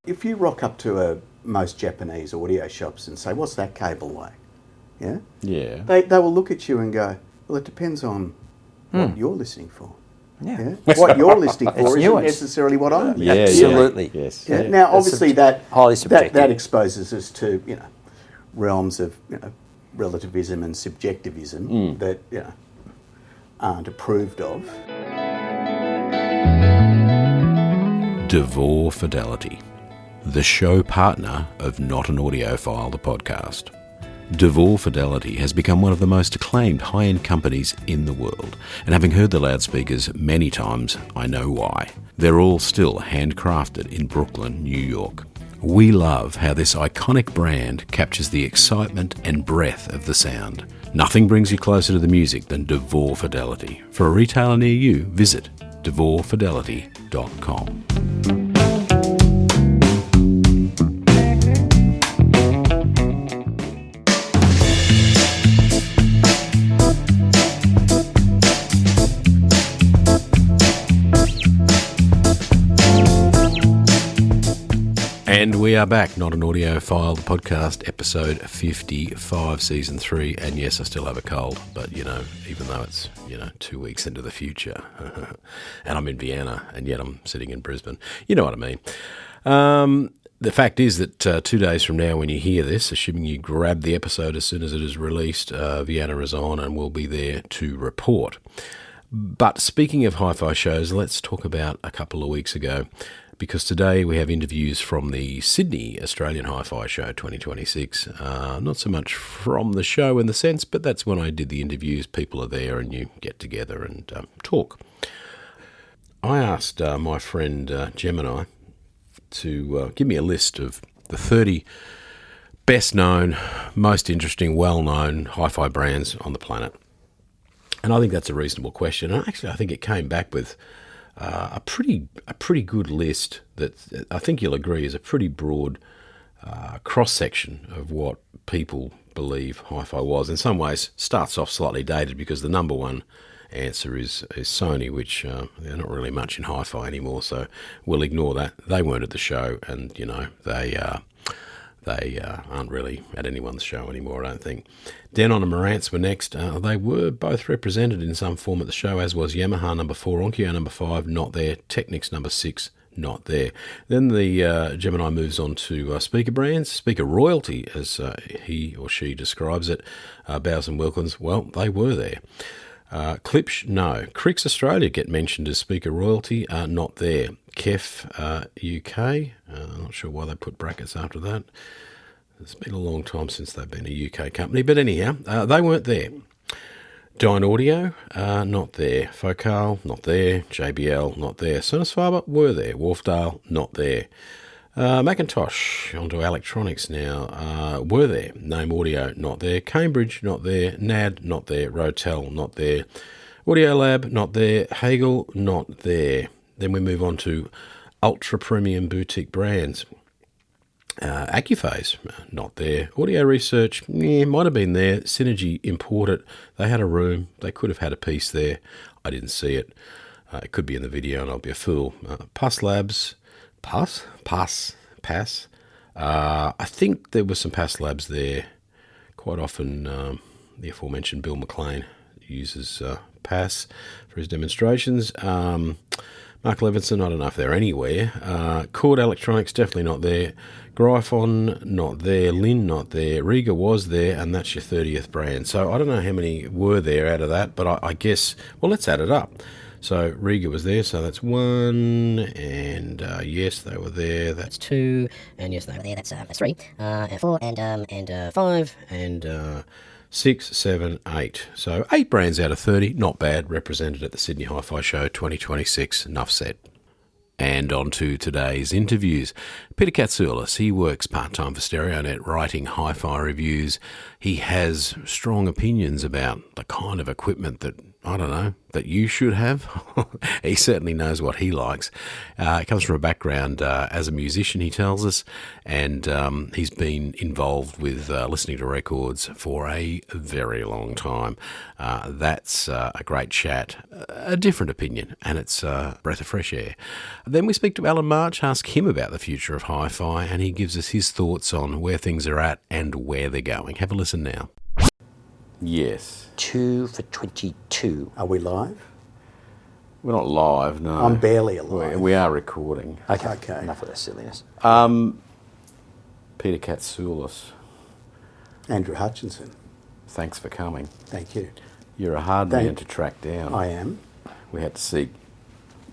if you rock up to most Japanese audio shops and say, what's that cable like? Yeah? Yeah. They will look at you and go, well, it depends on what you're listening for. Yeah. What you're listening for isn't nuanced. necessarily what I'm listening Yeah, for. Absolutely. Yes. Yeah. Now, obviously, that highly subjective. that exposes us to realms of relativism and subjectivism that aren't approved of. Devon Fidelity, the show partner of Not an Audiophile, the podcast. Devon Fidelity has become one of the most acclaimed high-end companies in the world, and having heard the loudspeakers many times, I know why. They're all still handcrafted in Brooklyn, New York. We love how this iconic brand captures the excitement and breadth of the sound. Nothing brings you closer to the music than Devon Fidelity. For a retailer near you, visit devonfidelity.com. And we are back, Not an Audiophile, the podcast, episode 55, season 3. And yes, I still have a cold, but, even though it's, 2 weeks into the future, and I'm in Vienna, and yet I'm sitting in Brisbane. You know what I mean. The fact is that 2 days from now, when you hear this, assuming you grab the episode as soon as it is released, Vienna is on and we'll be there to report. But speaking of HiFi shows, let's talk about a couple of weeks ago, because today we have interviews from the Sydney Australian HiFi Show 2026. Not so much from the show in the sense, but that's when I did the interviews. People are there and you get together and talk. I asked my friend Gemini to give me a list of the 30 best known, most interesting, well-known hi-fi brands on the planet. And I think that's a reasonable question. And actually, I think it came back with a pretty good list that I think you'll agree is a pretty broad cross-section of what people believe hi-fi was. In some ways, starts off slightly dated because the number one answer is Sony, which they're not really much in hi-fi anymore, so we'll ignore that. They weren't at the show, and they aren't really at anyone's show anymore, I don't think. Denon and Marantz were next. They were both represented in some form at the show, as was Yamaha number 4, Onkyo number 5, not there, Technics number 6, not there. Then the Gemini moves on to speaker brands, speaker royalty, as he or she describes it. Bowes & Wilkins, well, they were there. Klipsch, no. Crix Australia get mentioned as speaker royalty, not there. Kef UK, I'm not sure why they put brackets after that. It's been a long time since they've been a UK company, but anyhow, they weren't there. Dyne Audio, not there. Focal, not there. JBL, not there. Sonos Faber were there. Wharfdale, not there. Macintosh, onto electronics now, were there. Name Audio, not there. Cambridge, not there. NAD, not there. Rotel, not there. Audiolab, not there. Hagel, not there. Then we move on to ultra premium boutique brands. Accuphase, not there. Audio Research, might have been there. Synergy imported. They had a room. They could have had a piece there. I didn't see it. It could be in the video and I'll be a fool. Pass Labs, Pass. I think there were some Pass Labs there. Quite often, the aforementioned Bill McLean uses Pass for his demonstrations. Mark Levinson, I don't know if they're anywhere. Chord Electronics, definitely not there. Gryphon, not there. Lin, not there. Riga was there, and that's your 30th brand. So I don't know how many were there out of that, but I guess, well, let's add it up. So Riga was there, so that's 1, and yes, they were there. That's 2, and yes, they were there. That's 3, 4, and 5, and 6, 7, 8. So 8 brands out of 30, not bad, represented at the Sydney HiFi Show 2026. Enough said. And on to today's interviews. Peter Katsoolis, he works part-time for StereoNet, writing hi-fi reviews. He has strong opinions about the kind of equipment that I don't know, that you should have. He certainly knows what he likes. He comes from a background as a musician, he tells us, and he's been involved with listening to records for a very long time. That's a great chat, a different opinion, and it's a breath of fresh air. Then we speak to Alan March, ask him about the future of HiFi, and he gives us his thoughts on where things are at and where they're going. Have a listen now. Yes. 2 for 22. Are we live? We're not live, no. I'm barely alive. We are recording. Okay. Enough of that silliness. Peter Katsoolis, Andrew Hutchinson, thanks for coming. thank you. You're a hard man to track down. I am. We had to seek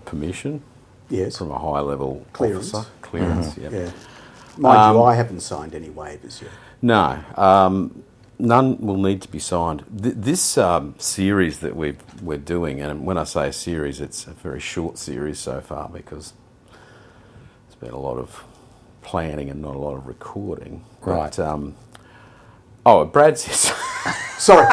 permission Yes. from a high-level Clearance. officer. Clearance, yep. Yeah. Mind you, I haven't signed any waivers yet. No, none will need to be signed. This series that we're doing, and when I say a series, it's a very short series so far because it's been a lot of planning and not a lot of recording. Right. But, Brad says... Sorry.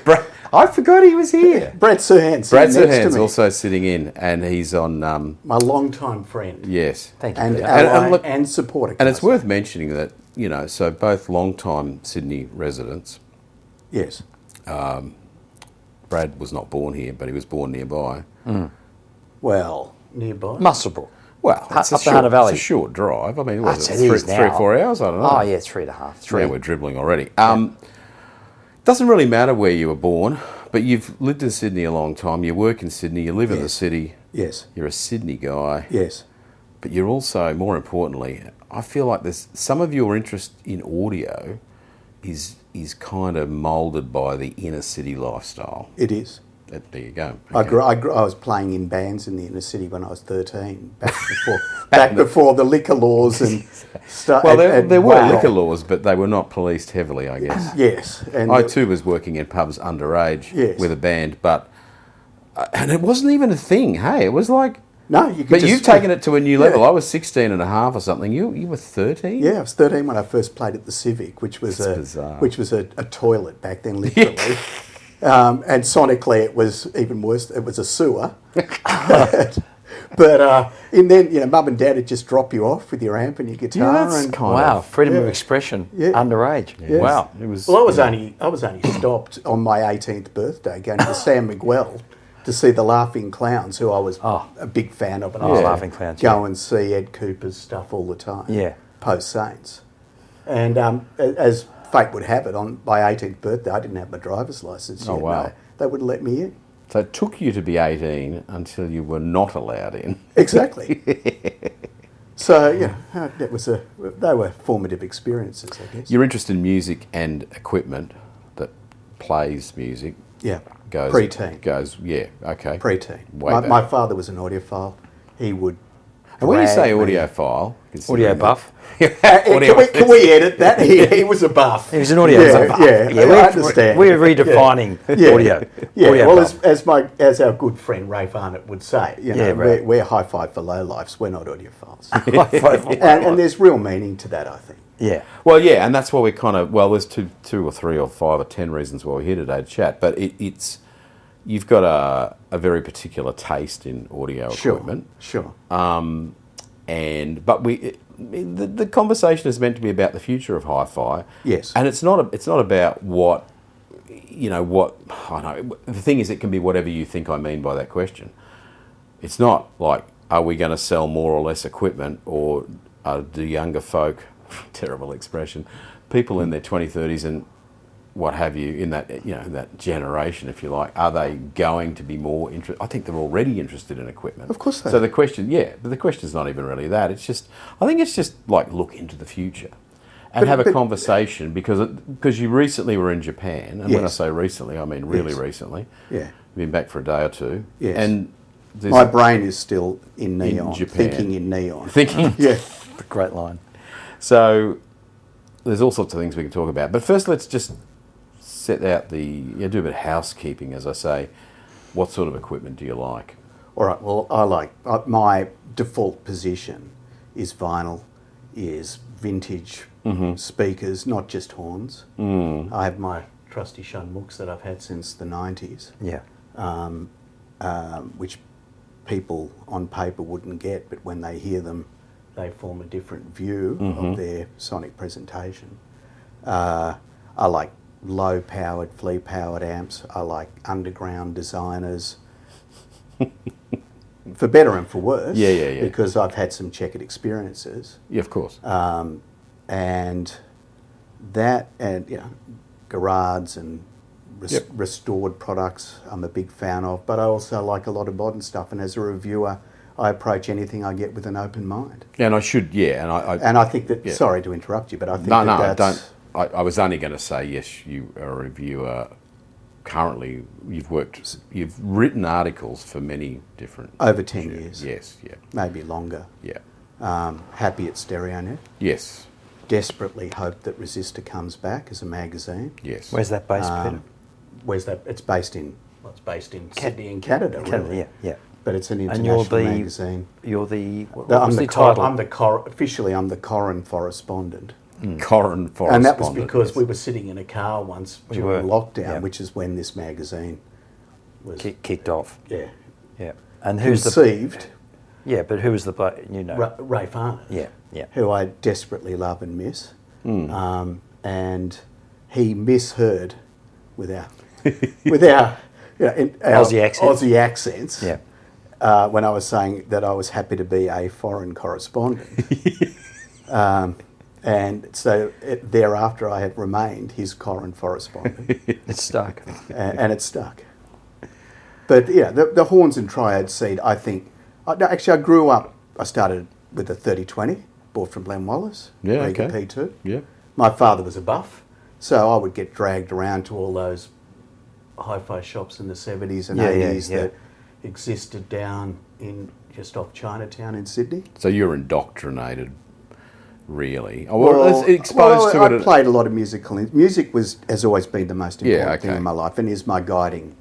Brad, I forgot he was here. Brad Serhan. Brad sitting next to Serhan's me. also sitting in, and he's on... My long-time friend. yes. Thank you. And Peter. ally look- and supporter. And it's cousin. worth mentioning that, so both long-time Sydney residents, Yes. Brad was not born here, but he was born nearby. Well, nearby. Musselbrook. Well, it's Up the Hunter Valley. It's a short drive. I mean, what is It it, is 3 now. or 4 hours? I don't know. Oh, yeah, 3.5. 3. Yeah, we're dribbling already. Doesn't really matter where you were born, but you've lived in Sydney a long time. You work in Sydney. You live in the Yes. city. Yes. You're a Sydney guy. Yes. But you're also, more importantly, I feel like there's some of your interest in audio is kind of moulded by the inner city lifestyle. It is. There you go. I Okay. I was playing in bands in the inner city when I was 13, back before the liquor laws and stuff. Well, there were liquor laws, but they were not policed heavily, I guess. Yes, and I too was working in pubs underage Yes. with a band, but and it wasn't even a thing. Hey, it was like. no, you could But just, you've taken it to a new level. Yeah. I was 16 and a half or something. You were 13? Yeah, I was 13 when I first played at the Civic, which was bizarre. a toilet back then, literally. And sonically, it was even worse. It was a sewer. but and then Mum and Dad would just drop you off with your amp and your guitar. Yeah, that's and kind Wow, of. freedom of Yeah. expression, Yeah. underage. Yes. Wow. It was. Well, I was only stopped on my 18th birthday going to Sam Miguel to see the Laughing Clowns, who I was a big fan of, and I Oh, used to Laughing Clowns, go yeah. and see Ed Cooper's stuff all the time. Yeah. Post Saints, and as fate would have it, on my 18th birthday, I didn't have my driver's license yet. Oh, wow. No, they wouldn't let me in. So it took you to be 18 until you were not allowed in. Exactly. So they were formative experiences, I guess. You're interested in music and equipment that plays music. Yeah. Goes Pre-teen. Yeah, okay. Preteen. Way back. My father was an audiophile. He would. And when you say drag me- audiophile, Audio buff. Can we edit that? He was a buff. He was an audio buff. Yeah, we're, I understand. We're redefining Yeah. audio. Yeah, Audio well, buff. as our good friend Ray Arnott would say, Yeah, right. we're HiFi for lowlifes. We're not audiophiles, Hi-fi. and there's real meaning to that, I think. Yeah. Well, yeah, and that's why we kind of, there's two or three or 5 or 10 reasons why we're here today to chat, but it's, you've got a very particular taste in audio equipment. Sure. But the conversation is meant to be about the future of hi-fi. Yes. And it's not about what I don't know. The thing is, it can be whatever you think I mean by that question. It's not like, are we going to sell more or less equipment, or do younger folk, terrible expression, people in their 20s, 30s and what have you, in that in that generation, if you like, are they going to be more interested? I think they're already interested in equipment. Of course they So are. the question, but the question's not even really that. It's just, I think it's just like, look into the future and have a conversation, because you recently were in Japan, and when I Yes. say recently, I mean really Yes. recently. Yeah. You've been back for a day or two. Yes. And there's My brain is still in neon, Japan. thinking in neon. thinking. Yeah. Great line. So there's all sorts of things we can talk about. But first, let's just set out do a bit of housekeeping, as I say. What sort of equipment do you like? All right. Well, I like my default position is vinyl, is vintage speakers, not just horns. I have my trusty Shunmooks that I've had since the 90s. Yeah. which people on paper wouldn't get, but when they hear them, they form a different view of their sonic presentation. I like low-powered, flea-powered amps. I like underground designers, for better and for worse. Yeah. Because I've had some checkered experiences. Yeah, of course. And that, and Garage and restored products I'm a big fan of, but I also like a lot of modern stuff, and as a reviewer I approach anything I get with an open mind. And I should, and I think that, sorry to interrupt you, but I think that's... I was only going to say, yes, you are a reviewer. Currently, you've written articles for many different... Over 10 years. Yes, yeah. Maybe longer. Yeah. Happy at StereoNet. Yes. Desperately hope that Resistor comes back as a magazine. Yes. Where's that based, Peter? Where's that? It's based in Sydney in Canada, really. Yeah. But it's an international magazine. You're the... I'm the title? Officially, I'm the correspondent. Correspondent. And that was because we were sitting in a car once during lockdown, yeah. which is when this magazine was... Kicked off. Yeah. Yeah. And who's conceived... Yeah, but who was the... Ray Farner. Yeah. Who I desperately love and miss. And he misheard with our Aussie accents. Yeah. When I was saying that I was happy to be a foreign correspondent. And so thereafter I have remained his foreign correspondent. It's stuck. And it's stuck. But the horns and triad seed, I think... Actually, I grew up, I started with a 3020, bought from Len Wallace. Yeah, okay. P2. Yeah. My father was a buff, so I would get dragged around to all those hi-fi shops in the 70s and 80s that existed down in just off Chinatown in Sydney. So you're indoctrinated, really. Exposed to it. I played a lot of music has always been the most important thing in my life, and is my guiding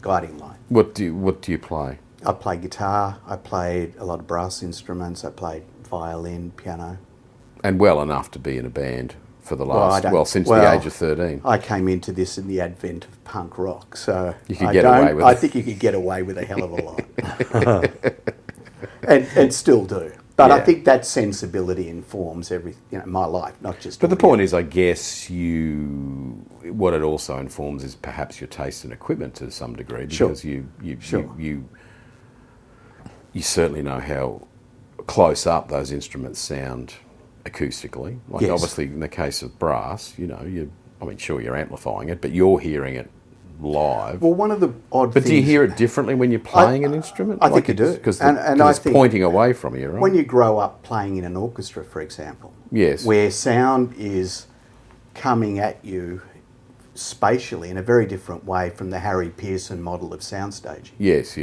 line. What do you play? I play guitar. I played a lot of brass instruments. I played violin, piano, and well enough to be in a band for the since the age of 13. I came into this in the advent of punk rock, so you could get away with it. I think you could get away with a hell of a lot, and still do. But I think that sensibility informs my life, not just. But the point is, I guess what it also informs is perhaps your taste in equipment to some degree, because you certainly know how close up those instruments sound acoustically. Like obviously in the case of brass, you're amplifying it, but you're hearing it live. Well, one of the odd But things... do you hear it differently when you're playing an instrument? I think you do. Because it's pointing away from you, right? When you grow up playing in an orchestra, for example, where sound is coming at you spatially in a very different way from the Harry Pearson model of sound staging.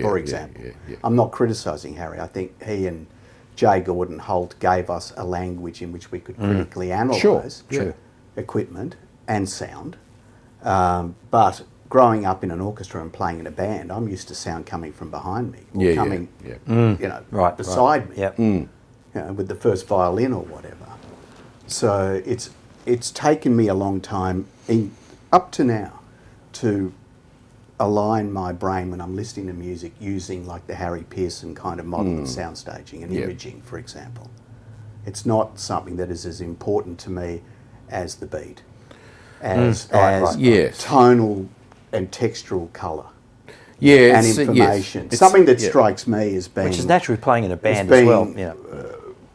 For example. I'm not criticising Harry. I think he and Jay Gordon Holt gave us a language in which we could critically analyse equipment and sound. But growing up in an orchestra and playing in a band, I'm used to sound coming from behind me, or beside me, with the first violin or whatever. So it's taken me a long time up to now to align my brain when I'm listening to music using like the Harry Pearson kind of model of sound staging and imaging, for example. It's not something that is as important to me as the beat, as tonal and textural colour. And information. Something that strikes me as being... Which is naturally playing in a band as well.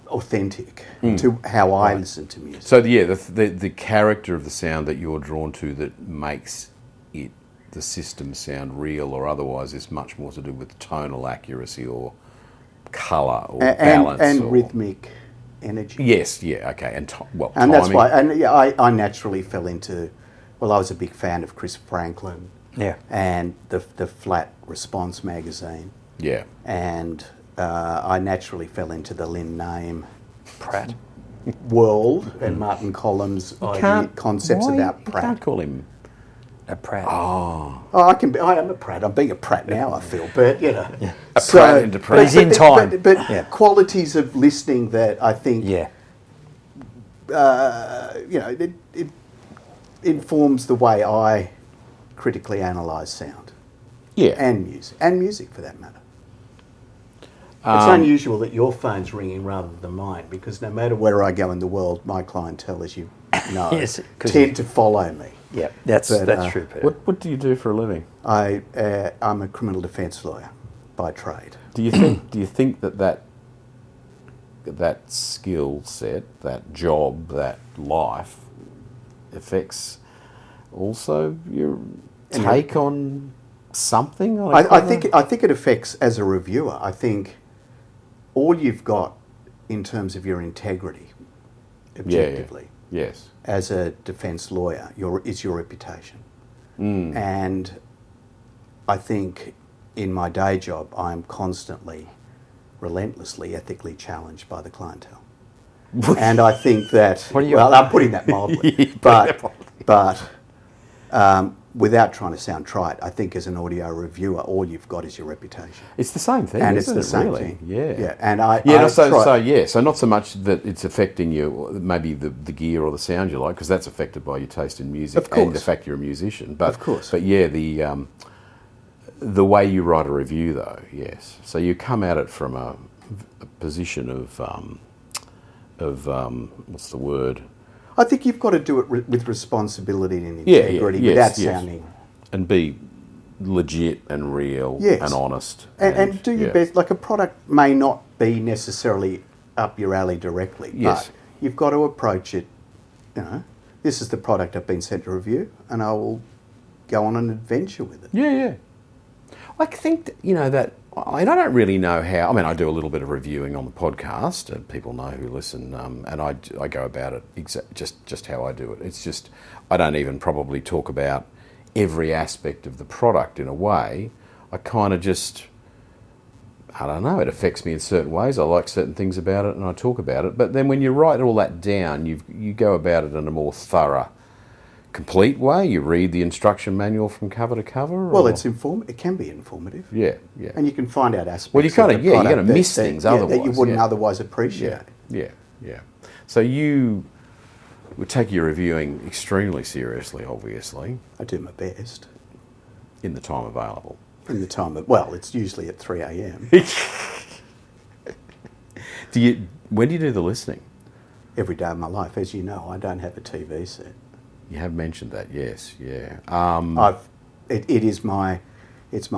Authentic to how I listen to music. So the character of the sound that you're drawn to that makes the system sound real or otherwise is much more to do with tonal accuracy or colour or balance. And rhythmic energy. Yes, okay. And timing. That's why, I naturally fell into... Well, I was a big fan of Chris Franklin. Yeah. And the Flat Response magazine. Yeah. And I naturally fell into the Lynn Name Pratt world and Martin Collins' concepts about Pratt. You can't call him a Pratt. I am a Pratt. I'm being a Pratt now, I feel. But, A Pratt into Pratt. But he's in time. But qualities of listening that I think... it informs the way I critically analyse sound. Yeah. And music for that matter. It's unusual that your phone's ringing rather than mine, because no matter where I go in the world, my clientele, as you know, Yes, tend to follow me. Yeah, that's true, Peter. What do you do for a living? I'm a criminal defence lawyer by trade. Do you think that skill set, that job, that life affects also your take on something? I think it affects as a reviewer. I think all you've got in terms of your integrity, objectively, yes, as a defence lawyer, is your reputation. And I think in my day job, I'm constantly, relentlessly, ethically challenged by the clientele. And I think that, I'm putting that mildly, but without trying to sound trite, I think as an audio reviewer, all you've got is your reputation. It's the same thing, and isn't it's the same really? thing. Yeah. And so not so much that it's affecting you, maybe the gear or the sound you like, because that's affected by your taste in music, of course, and the fact you're a musician. But of course, but yeah, the way you write a review, though, yes. So you come at it from a position of what's the word? I think you've got to do it with responsibility and integrity, without sounding... And be legit and real and honest. And do your best. Like, a product may not be necessarily up your alley directly, but you've got to approach it, this is the product I've been sent to review, and I will go on an adventure with it. Yeah. I think, that I don't really know how. I mean, I do a little bit of reviewing on the podcast, and people know who listen, and I go about it just how I do it. It's just, I don't even probably talk about every aspect of the product in a way. I kind of just, I don't know, it affects me in certain ways. I like certain things about it, and I talk about it. But then when you write all that down, you go about it in a more thorough, complete way. You read the instruction manual from cover to cover. Well, it can be informative. Yeah. And you can find out aspects. Well, you kind of you're going to miss things otherwise that you wouldn't otherwise appreciate. Yeah. So you would take your reviewing extremely seriously, obviously. I do my best. In the time available. It's usually at 3 a.m. When do you do the listening? Every day of my life. As you know, I don't have a TV set. You have mentioned that, yes, yeah. It's my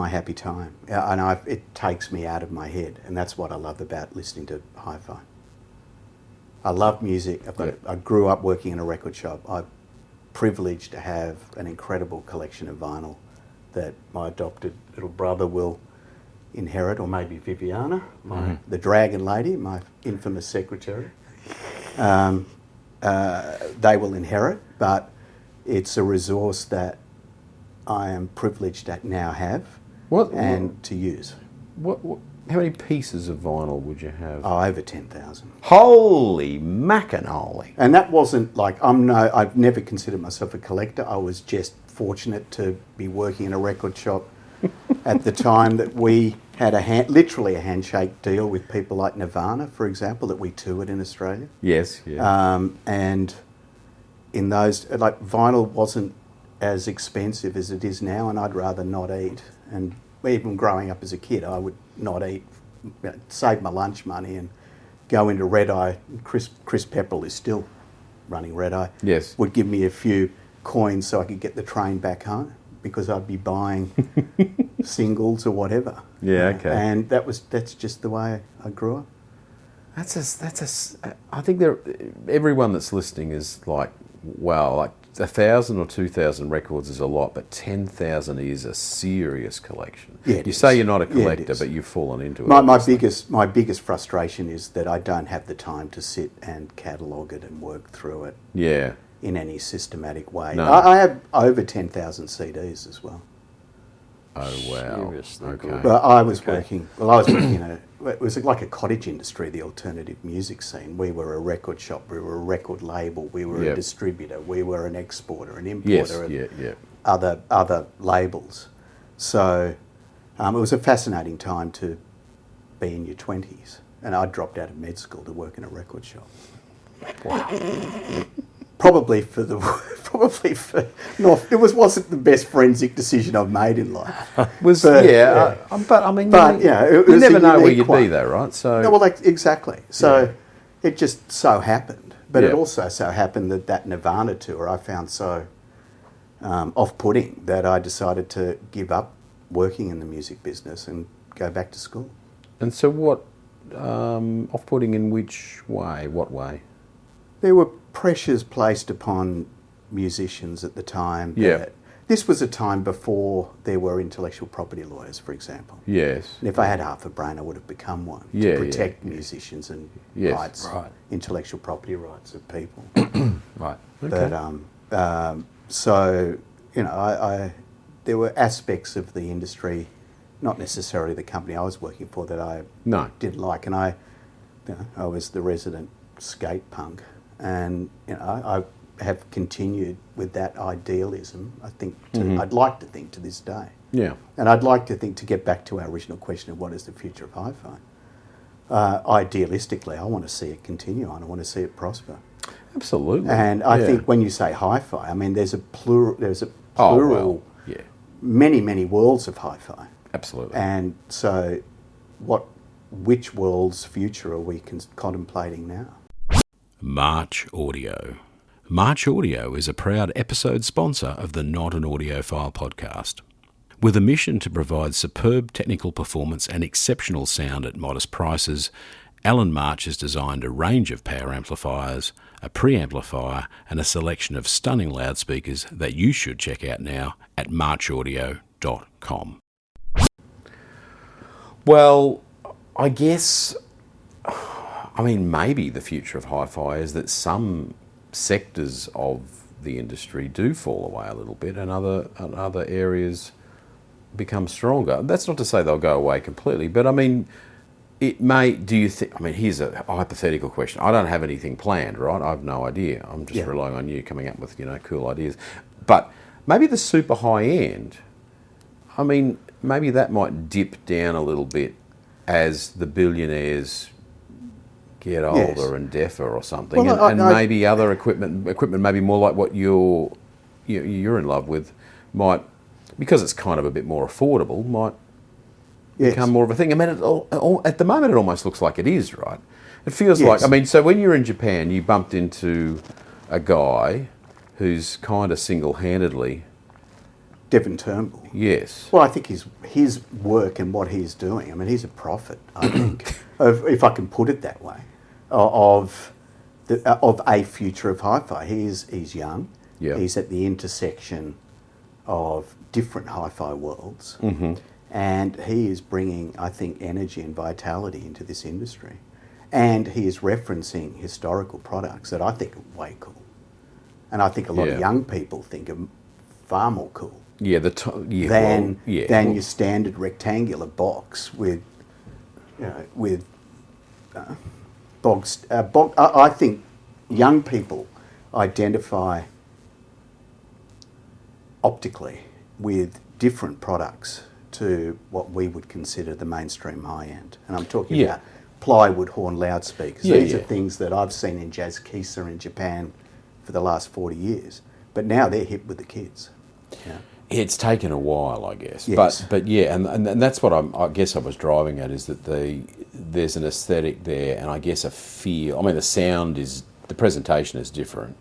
happy time, and it takes me out of my head, and that's what I love about listening to HiFi. I love music. I grew up working in a record shop. I'm privileged to have an incredible collection of vinyl that my adopted little brother will inherit, or maybe Viviana, the Dragon Lady, my infamous secretary. They will inherit, but it's a resource that I am privileged to now have to use. How many pieces of vinyl would you have? Oh, over 10,000. Holy macanoli! And that wasn't like, I've never considered myself a collector. I was just fortunate to be working in a record shop at the time that we had literally a handshake deal with people like Nirvana, for example, that we toured in Australia. Yes, yeah. And in those, vinyl wasn't as expensive as it is now, and I'd rather not eat. And even growing up as a kid, I would not eat, save my lunch money and go into Red Eye. Chris Pepperell is still running Red Eye. Yes. Would give me a few coins so I could get the train back home, because I'd be buying singles or whatever. Yeah, okay. And that's just the way I grew up. I think everyone that's listening is like, wow, like 1,000 or 2,000 records is a lot, but 10,000 is a serious collection. Yeah, you say you're not a collector, but you've fallen into it. My biggest frustration is that I don't have the time to sit and catalogue it and work through it. Yeah. In any systematic way. No. I have over 10,000 CDs as well. Oh wow! Seriously, okay. But I was working it was like a cottage industry, the alternative music scene. We were a record shop, we were a record label, we were a distributor, we were an exporter, an importer of other labels. So it was a fascinating time to be in your 20s, and I dropped out of med school to work in a record shop. Wow. Probably for probably wasn't the best forensic decision I've made in life. But I mean, you never know where you'd be though, right? So no, well, exactly. So it just so happened, but it also so happened that Nirvana tour I found so off-putting that I decided to give up working in the music business and go back to school. And so what, off-putting in which way? What way? There were pressures placed upon musicians at the time. This was a time before there were intellectual property lawyers, for example. Yes. And if I had half a brain, I would have become one to protect musicians and intellectual property rights of people. Right. Okay. But so, you know, there were aspects of the industry, not necessarily the company I was working for, that I didn't like. And I was the resident skate punk. And, you know, I have continued with that idealism, I think, I'd like to think to this day. Yeah. And I'd like to think, to get back to our original question of what is the future of hi-fi, idealistically, I want to see it continue on. I want to see it prosper. Absolutely. And I think when you say hi-fi, I mean, there's a plural, many, many worlds of hi-fi. Absolutely. And so which world's future are we contemplating now? March Audio. March Audio is a proud episode sponsor of the Not an Audiophile podcast. With a mission to provide superb technical performance and exceptional sound at modest prices, Alan March has designed a range of power amplifiers, a preamplifier, and a selection of stunning loudspeakers that you should check out now at marchaudio.com. Well, I guess, maybe the future of hi-fi is that some sectors of the industry do fall away a little bit and other areas become stronger. That's not to say they'll go away completely, but it may, do you think, here's a hypothetical question. I don't have anything planned, right? I have no idea. I'm just relying on you coming up with, cool ideas. But maybe the super high end, maybe that might dip down a little bit as the billionaires get older and deafer or something. Well, and maybe other equipment maybe more like what you're in love with might, because it's kind of a bit more affordable, might become more of a thing. At the moment it almost looks like it is, right? It feels like, so when you're in Japan, you bumped into a guy who's kind of single-handedly... Devon Turnbull. Yes. Well, I think his work and what he's doing, he's a prophet, I think, if I can put it that way, of a future of hi-fi. He's young. Yep. He's at the intersection of different hi-fi worlds. Mm-hmm. And he is bringing, I think, energy and vitality into this industry. And he is referencing historical products that I think are way cool. And I think a lot of young people think are far more cool than your standard rectangular box with bogs. I think young people identify optically with different products to what we would consider the mainstream high-end. And I'm talking about plywood horn loudspeakers. These are things that I've seen in Jazzkeesa in Japan for the last 40 years. But now they're hip with the kids. Yeah. It's taken a while, I guess. Yes. But and that's what I guess I was driving at, is that there's an aesthetic there, and I guess a feel. The sound is, the presentation is different,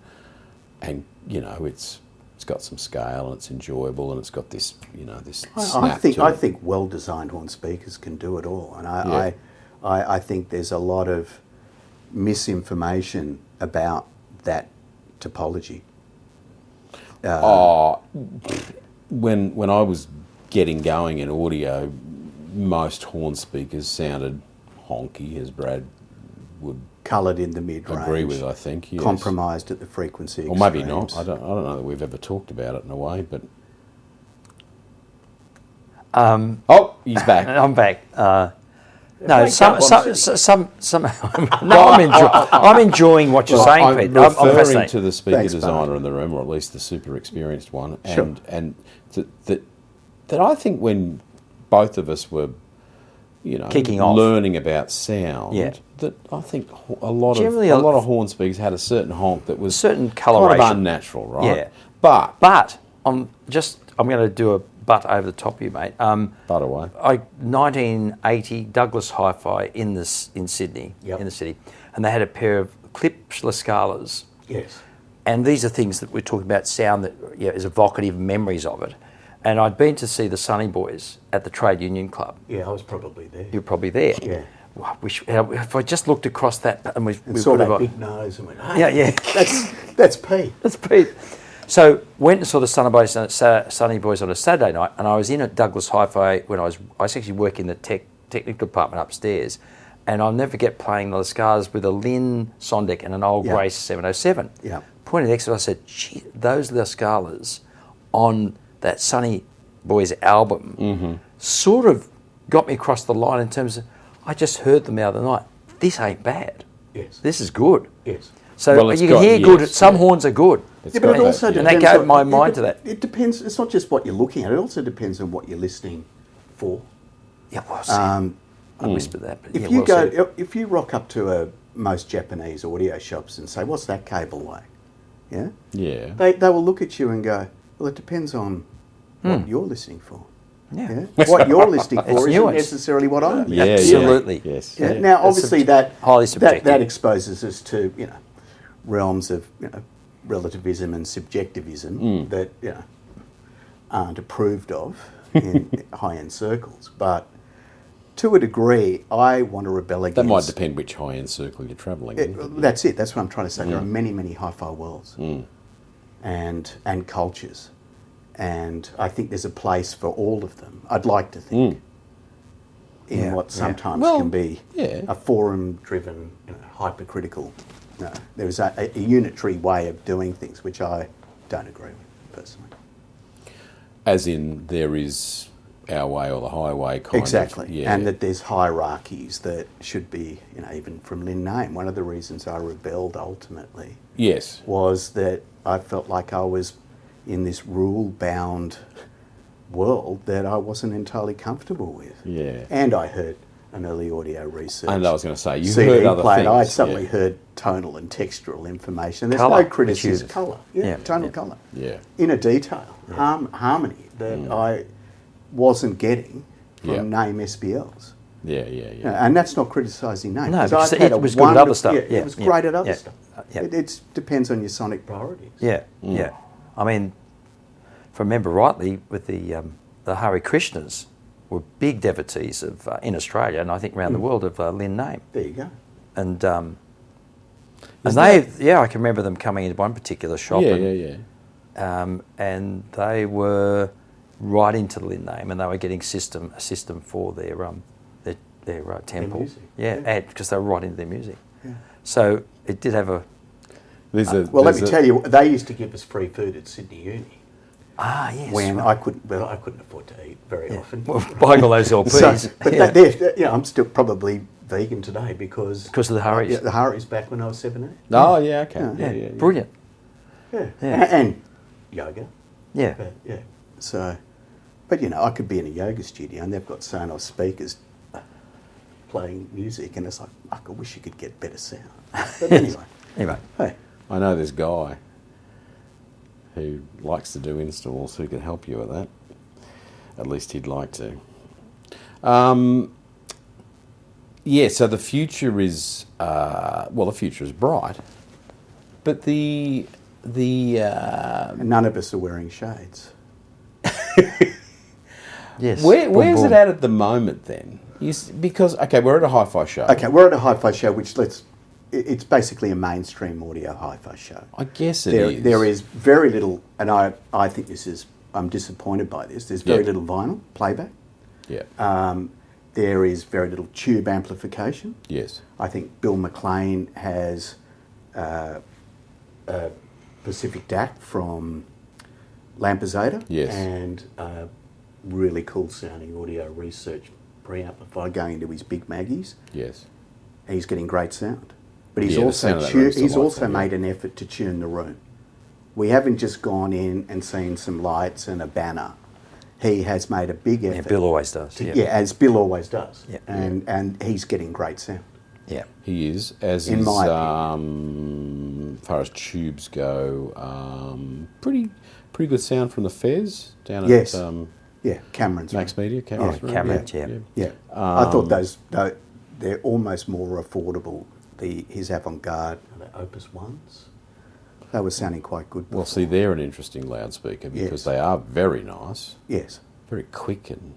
and it's got some scale and it's enjoyable and it's got this this snap to it. I think well-designed horn speakers can do it all, and I think there's a lot of misinformation about that topology. When I was getting going in audio, most horn speakers sounded honky, as Brad would coloured in the mid-range. Agree with, I think. Yes. Compromised at the frequency extremes. Or maybe not. I don't know that we've ever talked about it in a way, but... he's back. I'm back. No, I'm enjoying what you're saying, Pete. I'm referring to the speaker designer in the room, or at least the super experienced one, and that I think when both of us were kicking off, learning about sound, that I think a lot of horn speakers had a certain honk that was certain coloration, kind of unnatural, right? Yeah. But I'm going to do a butt over the top of you, mate. Butt away. 1980 Douglas HiFi in Sydney, in the city, and they had a pair of clip La Scalas. Yes. And these are things that we're talking about, sound that is evocative memories of it. And I'd been to see the Sunny Boys at the Trade Union Club. Yeah, I was probably there. You're probably there. Yeah. Well, if I just looked across that and we saw that big nose and went, yeah. That's Pete. That's Pete. So went and saw the Sunny Boys on a Saturday night, and I was in at Douglas HiFi when I was actually working in the technical department upstairs, and I'll never forget playing the Scalas with a Lynn Sondek and an old Grace 707. Yeah. Pointed exit, I said, gee, those La Scalas on that Sunny Boys album sort of got me across the line in terms of, I just heard them the other night. This ain't bad. Yes. This is good. Yes. So you can hear good. Some horns are good. But it also depends. And that gave my mind to that. It depends. It's not just what you're looking at. It also depends on what you're listening for. Yeah, well said. I whispered that. But if you rock up to most Japanese audio shops and say, "What's that cable weigh?" Yeah. Yeah. They will look at you and go, "Well, it depends on what you're listening for." Yeah. What you're listening for isn't nuanced. necessarily what I'm. Yeah, absolutely. Yeah. Yes. Yeah. Now, obviously, highly subjective. that exposes us to realms of relativism and subjectivism that aren't approved of in high-end circles. But to a degree, I want to rebel against. That might depend which high-end circle you're travelling in. That's it. That's what I'm trying to say. There are many, many hi-fi worlds and cultures. And I think there's a place for all of them. I'd like to think in what sometimes can be a forum-driven, hypercritical. No, there is a unitary way of doing things, which I don't agree with personally. As in, there is our way or the highway kind of. Exactly, and that there's hierarchies that should be, even from Lenehan. One of the reasons I rebelled ultimately was that I felt like I was in this rule-bound world that I wasn't entirely comfortable with. Yeah. And I heard an early audio research. And I was going to say, you CD heard other played, things. I suddenly heard tonal and textural information. There's Colour, no criticism. Colour. Tonal colour. Yeah. Inner detail. Harmony that I wasn't getting from name SBLs. Yeah. And that's not criticising name. No, because it was good at other stuff. It was great at other stuff. It depends on your sonic priorities. Yeah. I mean, if I remember rightly, with the Hare Krishnas were big devotees of in Australia, and I think around the world, of Lenehan. There you go. And I can remember them coming into one particular shop. And they were right into Lenehan, and they were getting a system for their temple. Because they were right into their music. Yeah. So it did have a. Let me tell you, they used to give us free food at Sydney Uni. Yes. When I couldn't afford to eat very often. Well, buying all those LPs. I'm still probably vegan today because of the Harries. The Harries back when I was 17. Oh yeah, okay. Brilliant. Yeah. And yoga. Yeah. So, but I could be in a yoga studio and they've got Sonos speakers playing music, and it's like, I wish you could get better sound. But anyway. Hey. I know this guy who likes to do installs who can help you with that. At least he'd like to. So the future is the future is bright, but the none of us are wearing shades. Yes. Where's it at the moment then? Because we're at a hi-fi show. Okay, we're at a hi-fi show, which it's basically a mainstream audio hi-fi show. I guess it is. There is very little, and I think I'm disappointed by this. There's very little vinyl playback. Yeah. There is very little tube amplification. Yes. I think Bill McLean has Pacific DAC from Lampersada. Yes. And really cool sounding audio research preamplifier going into his big Maggies. Yes. And he's getting great sound. But he's he's also made an effort to tune the room. We haven't just gone in and seen some lights and a banner. he has made a big effort. Yeah, Bill always does. As Bill always does. Yeah. And he's getting great sound. Yeah. He is, as in is, my far as tubes go, pretty good sound from the Fez down yes. at Cameron's Max Media. Cameron's, yeah. I thought they're almost more affordable. His avant-garde, the Opus 1s, they were sounding quite good before. Well, see, they're an interesting loudspeaker because they are very nice. Yes. Very quick and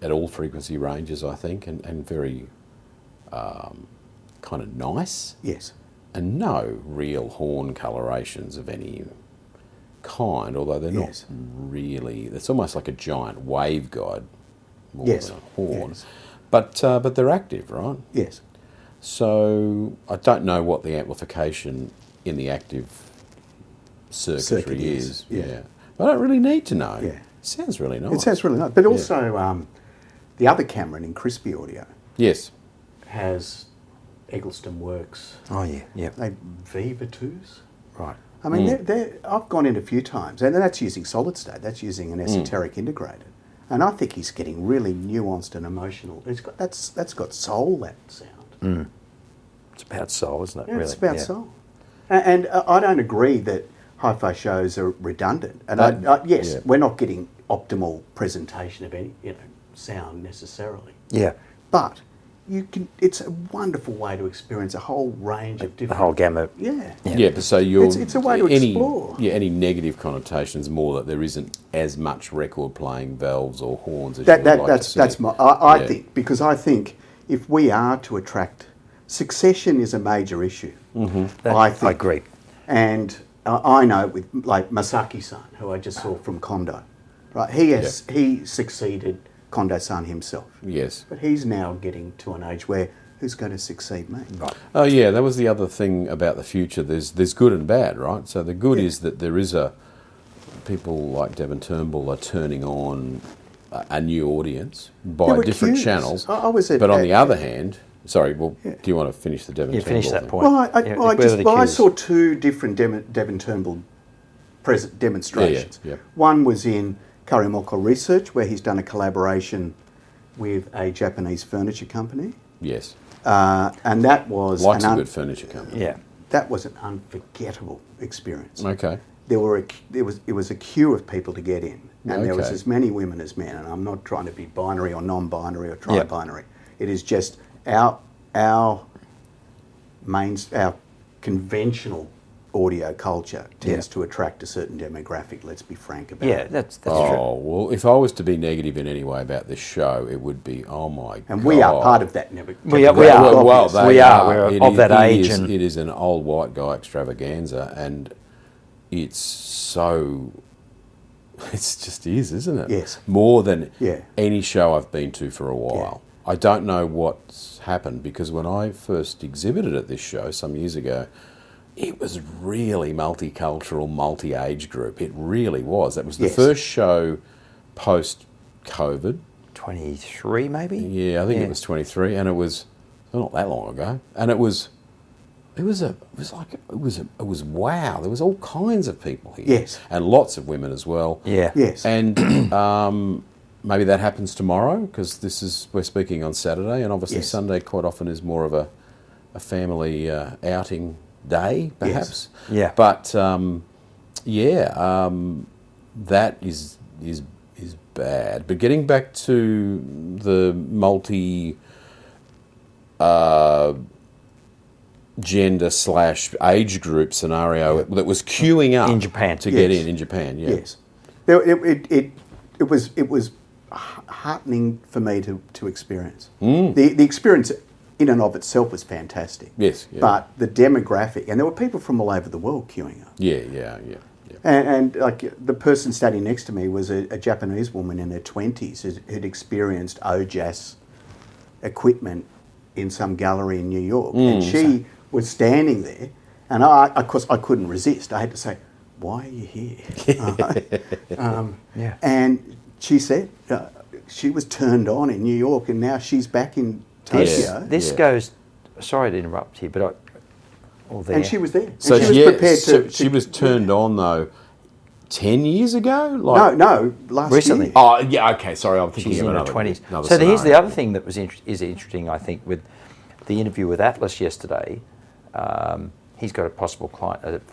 at all frequency ranges, I think, and very kind of nice. Yes. And no real horn colorations of any kind, although they're not really. It's almost like a giant waveguide more than a horn. Yes. But they're active, right? Yes. So I don't know what the amplification in the active circuitry is. Yeah. I don't really need to know. Yeah. It sounds really nice. It sounds really nice. But also the other Cameron in Crispy Audio has Eggleston Works. Oh, yeah. Yeah. They Viva 2s. Right. I mean, I've gone in a few times, and that's using solid state. That's using an esoteric integrated. And I think he's getting really nuanced and emotional. That's got soul, that sound. It's about soul, isn't it? Yeah, really? it's about soul. And I don't agree that hi-fi shows are redundant. And we're not getting optimal presentation of any sound necessarily. Yeah. But it's a wonderful way to experience a whole range of different... The whole gamut. Yeah. But so you're... It's a way to explore. Yeah, any negative connotations more that there isn't as much record playing valves or horns as that's my... I think, because I think if we are to attract... Succession is a major issue. Mm-hmm. I agree. And I know with like Masaki-san, who I just saw from Kondo, right? He succeeded Kondo-san himself. Yes. But he's now getting to an age where who's going to succeed me? Right. Oh yeah, that was the other thing about the future. There's good and bad, right? So the good is that there is people like Devon Turnbull are turning on a new audience by different channels. But on the other hand, sorry, do you want to finish the Devon Turnbull finish that thing? point. Well, I saw two different Devon Turnbull demonstrations. Yeah. One was in Karimoko Research, where he's done a collaboration with a Japanese furniture company. Yes. And that was... Likes a good furniture company. Yeah. That was an unforgettable experience. Okay. It was a queue of people to get in, and there was as many women as men, and I'm not trying to be binary or non-binary or tri-binary. It is just our conventional audio culture tends to attract a certain demographic. Let's be frank about it. Yeah, that's true. Oh, well, if I was to be negative in any way about this show, it would be, oh my God. And we are part of that demographic. We are. We're of that age. It is an old white guy extravaganza, and it just is, isn't it? Yes. More than any show I've been to for a while. I don't know what's happened, because when I first exhibited at this show some years ago, it was really multicultural, multi-age group. It really was. That was the first show post-COVID. 23 maybe? Yeah, I think it was 23, and it was not that long ago. And it was wow. There was all kinds of people here. Yes. And lots of women as well. Yeah. Yes. And maybe that happens tomorrow, because we're speaking on Saturday, and obviously Sunday quite often is more of a family outing day, perhaps. Yes. Yeah. But that is bad. But getting back to the gender / age group scenario that was queuing up in Japan to get in Japan. Yeah. Yes. It was heartening for me to experience. The experience in and of itself was fantastic. Yes. Yeah. But the demographic, and there were people from all over the world queuing up. Yeah. And like the person standing next to me was a Japanese woman in her 20s who'd experienced OJAS equipment in some gallery in New York. And she was standing there, and of course I couldn't resist. I had to say, "Why are you here?" And she said she was turned on in New York, and now she's back in Tokyo. This goes... Sorry to interrupt here, but... And she was there. So and she was prepared to... She was turned on, though, 10 years ago? No, last recently. year. Oh, yeah, okay, sorry, I'm thinking She's of in her another 20s. another So here's the scenario. other thing that was is interesting, I think, with the interview with Atlas yesterday. He's got a possible client,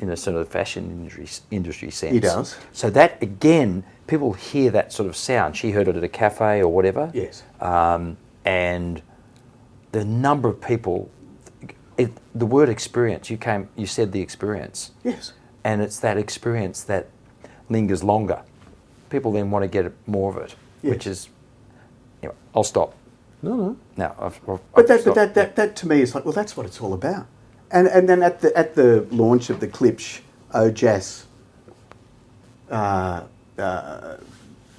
in a sort of fashion industry sense. He does. So that, again, people hear that sort of sound. She heard it at a cafe or whatever. Yes. And the number of people, the word experience, you said the experience. Yes. And it's that experience that lingers longer. People then want to get more of it, yes. which is, I'll stop. No. But that to me is like, well, that's what it's all about. And then at the launch of the Klipsch OJAS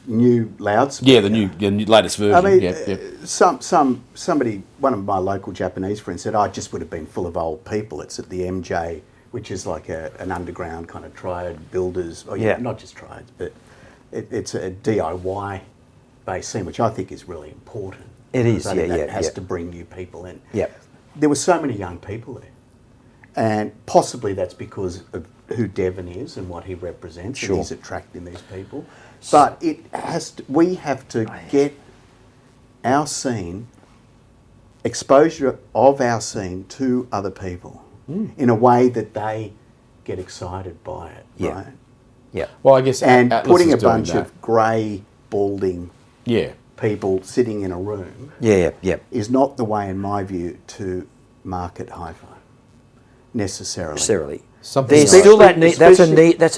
new loudspeaker. Yeah, the new latest version. I mean, somebody, one of my local Japanese friends said, it just would have been full of old people. It's at the MJ, which is like an underground kind of triad builders, not just triads, but it's a DIY based scene, which I think is really important. It is, It has to bring new people in. Yeah. There were so many young people there. And possibly that's because of who Devon is and what he represents, and he's attracting these people. But we have to get our scene, exposure of our scene to other people in a way that they get excited by it, right? Yeah. Well, I guess and Atlas putting a is doing bunch that. of grey, balding people sitting in a room is not the way, in my view, to market hi-fi necessarily. There's still that niche. That's a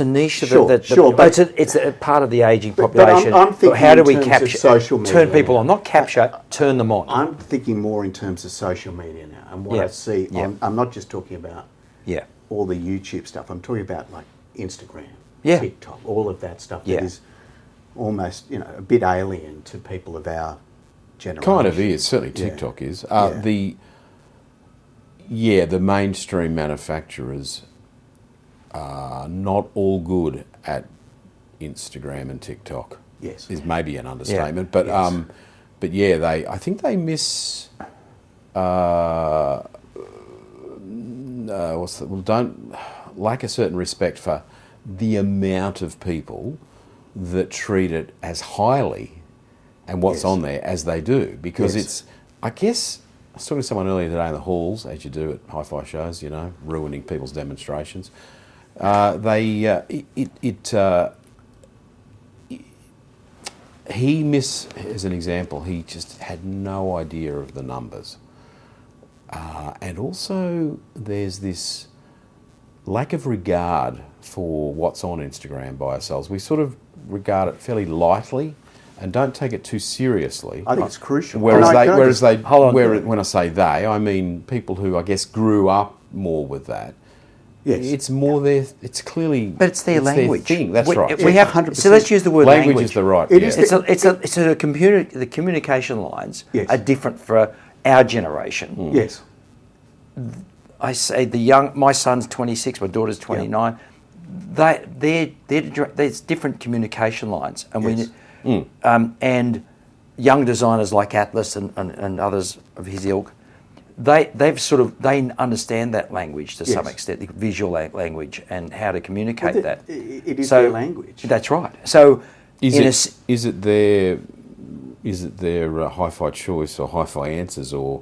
niche of it. But it's a part of the ageing population. I'm thinking how do we in terms capture, of social media turn people on? Not capture, turn them on. I'm thinking more in terms of social media now, and what I see. I'm not just talking about all the YouTube stuff. I'm talking about like Instagram, TikTok, all of that stuff that is almost a bit alien to people of our generation. Kind of is. Certainly TikTok is. The mainstream manufacturers are not all good at Instagram and TikTok. Yes, is maybe an understatement, but I think they miss. Don't lack a certain respect for the amount of people that treat it as highly and what's on there as they do, because it's. I guess I was talking to someone earlier today in the halls, as you do at hi-fi shows, ruining people's demonstrations. As an example, he just had no idea of the numbers. And also there's this lack of regard for what's on Instagram by ourselves. We sort of regard it fairly lightly and don't take it too seriously. I think it's crucial. When I say they, I mean people who I guess grew up more with that. Yes. It's more it's clearly... But it's their language. Their thing. That's right. We have 100%. So let's use the word language. Language is the right... The communication lines are different for our generation. Yes. I say my son's 26, my daughter's 29. There's different communication lines. And and young designers like Atlas and others of his ilk, they understand that language to some extent, the visual language and how to communicate that. It is their language. That's right. So is it their hi-fi choice or hi-fi answers or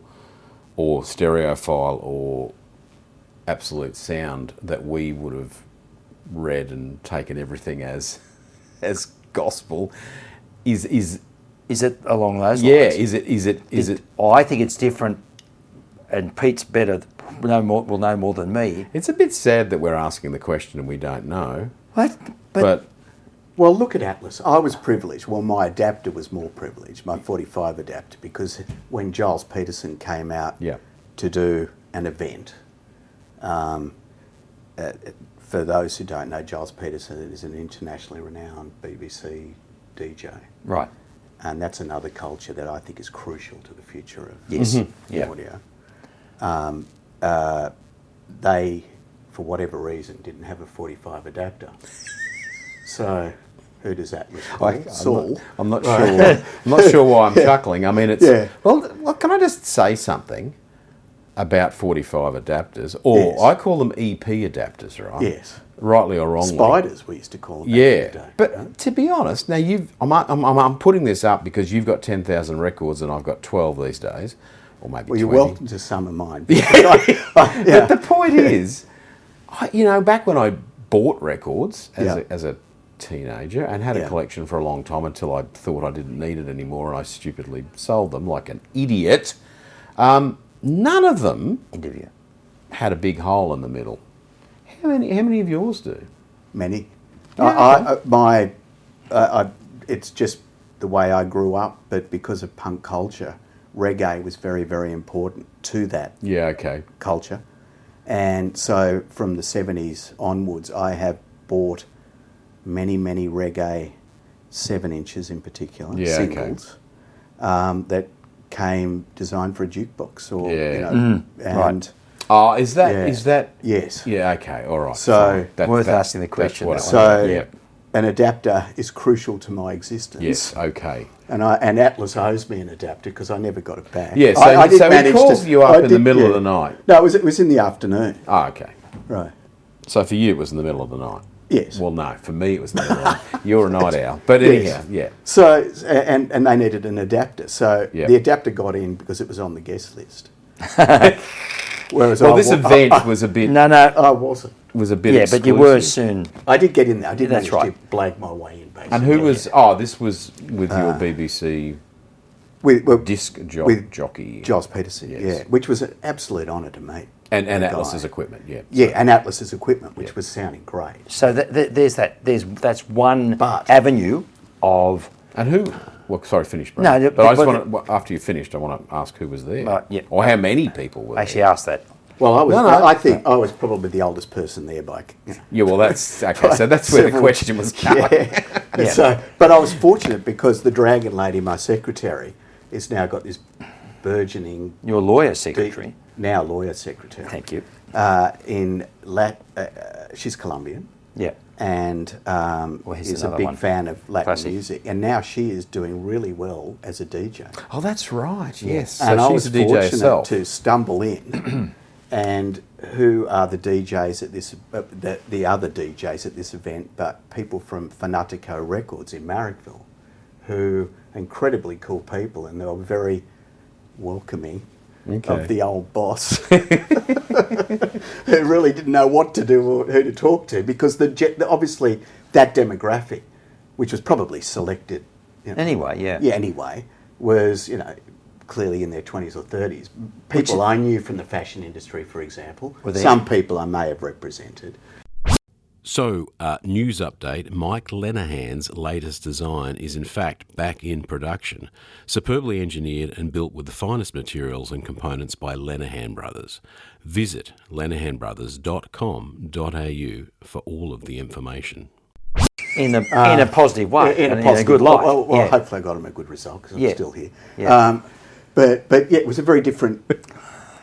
StereoPhile or Absolute Sound that we would have read and taken everything as gospel? Is it along those lines? Yeah. Is it? I think it's different. And Pete's will know more than me. It's a bit sad that we're asking the question and we don't know. But well, look at Atlas. I was privileged. Well, my adapter was more privileged, my 45 adapter, because when Giles Peterson came out to do an event, for those who don't know, Giles Peterson is an internationally renowned BBC DJ. Right. And that's another culture that I think is crucial to the future of audio. They, for whatever reason, didn't have a 45 adapter. So, who does that look Saul? I'm not sure. I'm not sure why I'm chuckling. I mean, it's well. Can I just say something about 45 adapters, or I call them EP adapters, right? Yes. rightly or wrongly. Spiders, we used to call them. Yeah, but to be honest, now I'm putting this up because you've got 10,000 records and I've got 12 these days, or maybe 20. You're welcome to some of mine. But the point is, back when I bought records as a teenager and had a collection for a long time until I thought I didn't need it anymore and I stupidly sold them like an idiot, none of them had a big hole in the middle. How many of yours do? Many. Yeah, It's just the way I grew up, but because of punk culture, reggae was very, very important to that culture. And so from the 70s onwards, I have bought many, many reggae 7 inches in particular, singles, that came designed for a jukebox right. Oh, is that? Yes. Yeah, okay, all right. So, worth asking the question. An adapter is crucial to my existence. Yes, okay. And Atlas owes me an adapter because I never got it back. Yeah, so he calls you up in the middle of the night. No, it was in the afternoon. Oh, okay. Right. So for you it was in the middle of the night? Yes. Well, no, for me it was in the middle of the night. You're a night owl. But anyhow, So, and they needed an adapter. So the adapter got in because it was on the guest list. Whereas this event was a bit... No, I wasn't. Was a bit exclusive. But you were soon. I did get in there. I did manage to blag my way in, basically. And who was... Oh, this was with your BBC disc jockey. Jos Peterson, which was an absolute honour to meet. And Atlas's equipment, and Atlas's equipment, which was sounding great. So that's one avenue of... And who... Well, sorry, finish, Brad. No, but I just want to, after you finished, I want to ask who was there. Or how many people were there. Actually asked that. Well, I think I was probably the oldest person there by... Yeah, well, that's... Okay, so that's where the question was going. So, but I was fortunate because the Dragon Lady, my secretary, has now got this burgeoning... Your lawyer secretary. Now lawyer secretary. Thank you. She's Colombian. Yeah. And is a big fan of Latin music. And now she is doing really well as a DJ. Oh, that's right, yes. So and she's I was a DJ fortunate herself. To stumble in. And who are the DJs at this, the other DJs at this event, but people from Fanatico Records in Marrickville, who are incredibly cool people, and they were very welcoming of the old boss, who really didn't know what to do or who to talk to, because obviously that demographic, which was probably selected anyway, was clearly in their 20s or 30s. People I knew from the fashion industry, for example. Some people I may have represented. So, news update, Mike Lenehan's latest design is in fact back in production, superbly engineered and built with the finest materials and components by Lenehan Brothers. Visit lenehanbrothers.com.au for all of the information. In a positive way, in a good light. Well, hopefully I got him a good result because I'm still here. Yeah. But it was a very different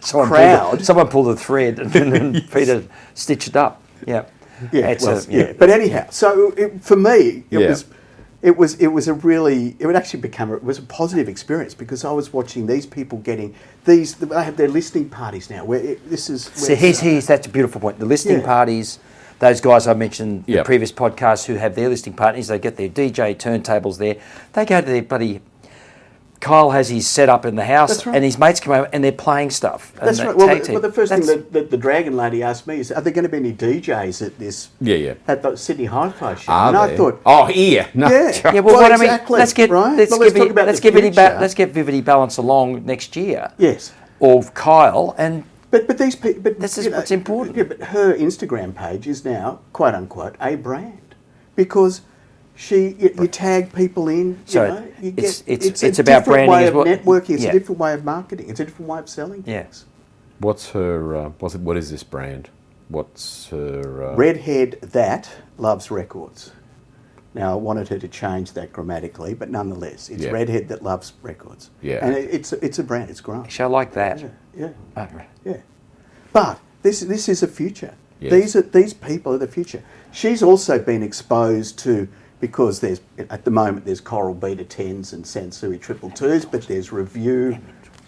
crowd. Someone pulled a thread and then Peter stitched it up. Yeah. But anyhow, so for me, it was a positive experience because I was watching these people getting these. They have their listening parties now. That's a beautiful point. The listening parties. Those guys I mentioned in the previous podcast who have their listening parties, they get their DJ turntables there. They go to their buddy. Kyle has his set up in the house, and his mates come over and they're playing stuff. That's right. Well, the first thing that the Dragon Lady asked me is, "Are there going to be any DJs at this? At the Sydney HiFi show?" I thought, "Oh, here, no, Well, exactly. Let's get Vividity Balance along next year. Yes, of Kyle and." But these people, this is what's important. Yeah, but her Instagram page is now, quote unquote, a brand because. You tag people in. It's about branding as well. It's a different way of networking. It's a different way of marketing. It's a different way of selling things. What's her? What is this brand? What's her? Redhead that loves records. Now I wanted her to change that grammatically, but nonetheless, it's Redhead that loves records. Yeah, and it's a brand. It's grown. I like that. Yeah. But this is a future. Yes. These people are the future. She's also been exposed to. Because at the moment there's Coral Beta 10s and Sansui 222s, but there's review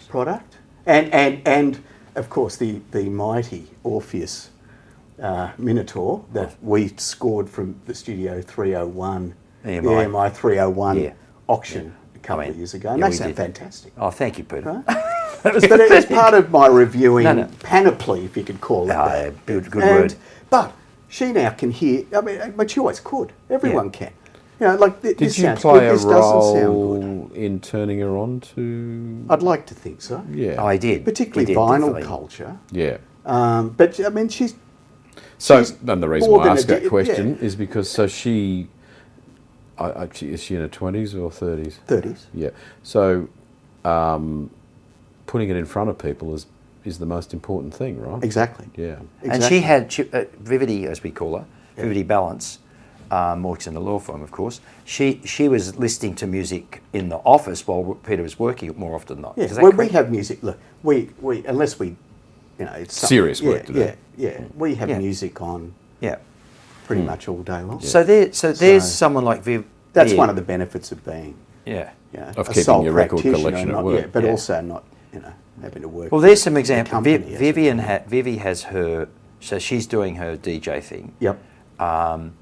product and of course the mighty Orpheus Minotaur that we scored from the Studio 301, EMI. the EMI 301 auction a couple of years ago. And they sound fantastic. Oh, thank you, Peter. Right? But it's part of my reviewing panoply, if you could call it that. Yeah, good word. But she now can hear, I mean, but she always could. Everyone can. You know, like Did this you sounds play good, a this doesn't sound role good. in turning her on to... I'd like to think so. Yeah. Oh, I did. Particularly He did, vinyl definitely. culture. Yeah. But, I mean, she's... So, and the reason more why I than ask a that di- question is because, so she... is she in her 20s or 30s? 30s. Yeah. So, putting it in front of people is the most important thing, right? Exactly. Yeah. Exactly. And she had Vivity, as we call her, Vivity Balance, works in the law firm, of course. She was listening to music in the office while Peter was working more often than not. Yeah, Is that we correct? have music. Look, we unless we, you know, it's Serious work to do. Yeah, we have music on Yeah. pretty much all day long. So there's someone like Viv. That's Viv. one of the benefits of being, Yeah. you know, Of a keeping sole your record practitioner, collection at not- work. Yeah, but Yeah. also not, you know, having to work. Well, there's for some the examples. company, Vivi has her, so she's doing her DJ thing. Yep.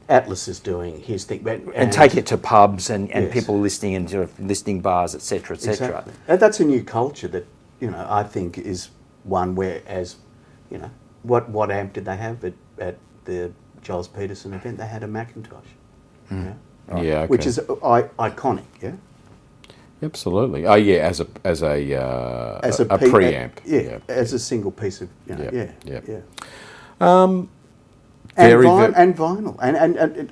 Atlas is doing his thing, And take it to pubs and Yes. people listening in sort of listening bars, etc., etc. Exactly. And that's a new culture that, you know, I think is one where, as you know, what amp did they have at the Giles Peterson event? They had a Macintosh. Yeah. Yeah, okay. Which is iconic, yeah. Absolutely. Oh, yeah, as a preamp. Yeah, as a single piece of, you know, Yeah. And vinyl. And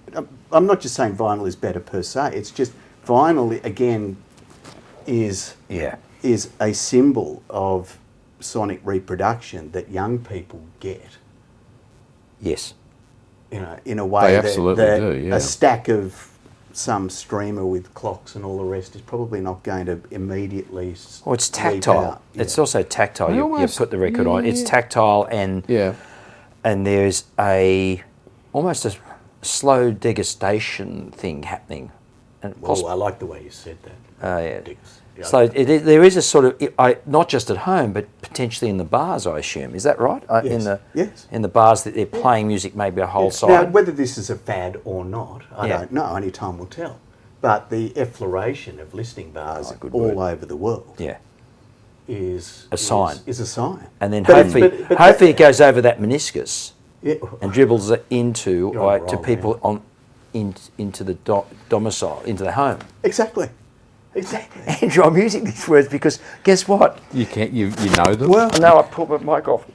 I'm not just saying vinyl is better per se. It's just vinyl, again, is a symbol of sonic reproduction that young people get. Yes. You know, in a way They absolutely do, yeah. a stack of some streamer with clocks and all the rest is probably not going to immediately Well, it's leap tactile. out. Yeah. It's also tactile. You almost- put the record on. It's tactile and there's almost a slow degustation thing happening. And Well, I like the way you said that. yeah. Dicks. Yeah. So there is a sort of, not just at home, but potentially in the bars, I assume. Is that right? Yes. In the bars that they're playing music, maybe a whole Now, side. whether this is a fad or not, I don't know. Only time will tell. But the effloration of listening bars all over the world is A sign. Is a sign. And then But hopefully it goes over that meniscus Yeah. and dribbles it into You're on a to roll, people into the domicile, into the home. Exactly. Andrew, I'm using these words because guess what? You know them? Well, No, I put my mic off.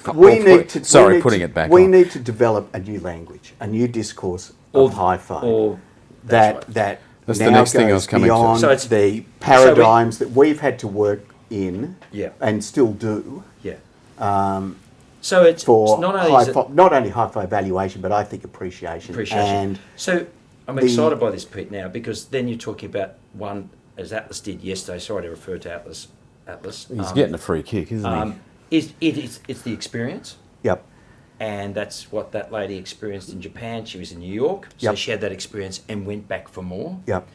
Putting it back We on. need to develop a new language, a new discourse of hi-fi. That That's now the next thing I was goes coming to. beyond So it's- the paradigms that we've had to work in and still do So it's for not only is it not only hi-fi evaluation, but I think appreciation. And so I'm excited by this, Pete, now because then you're talking about one as Atlas did yesterday. Sorry to refer to Atlas. He's getting a free kick, isn't he? It's the experience. Yep. And that's what that lady experienced in Japan. She was in New York, so Yep. she had that experience and went back for more. Yep.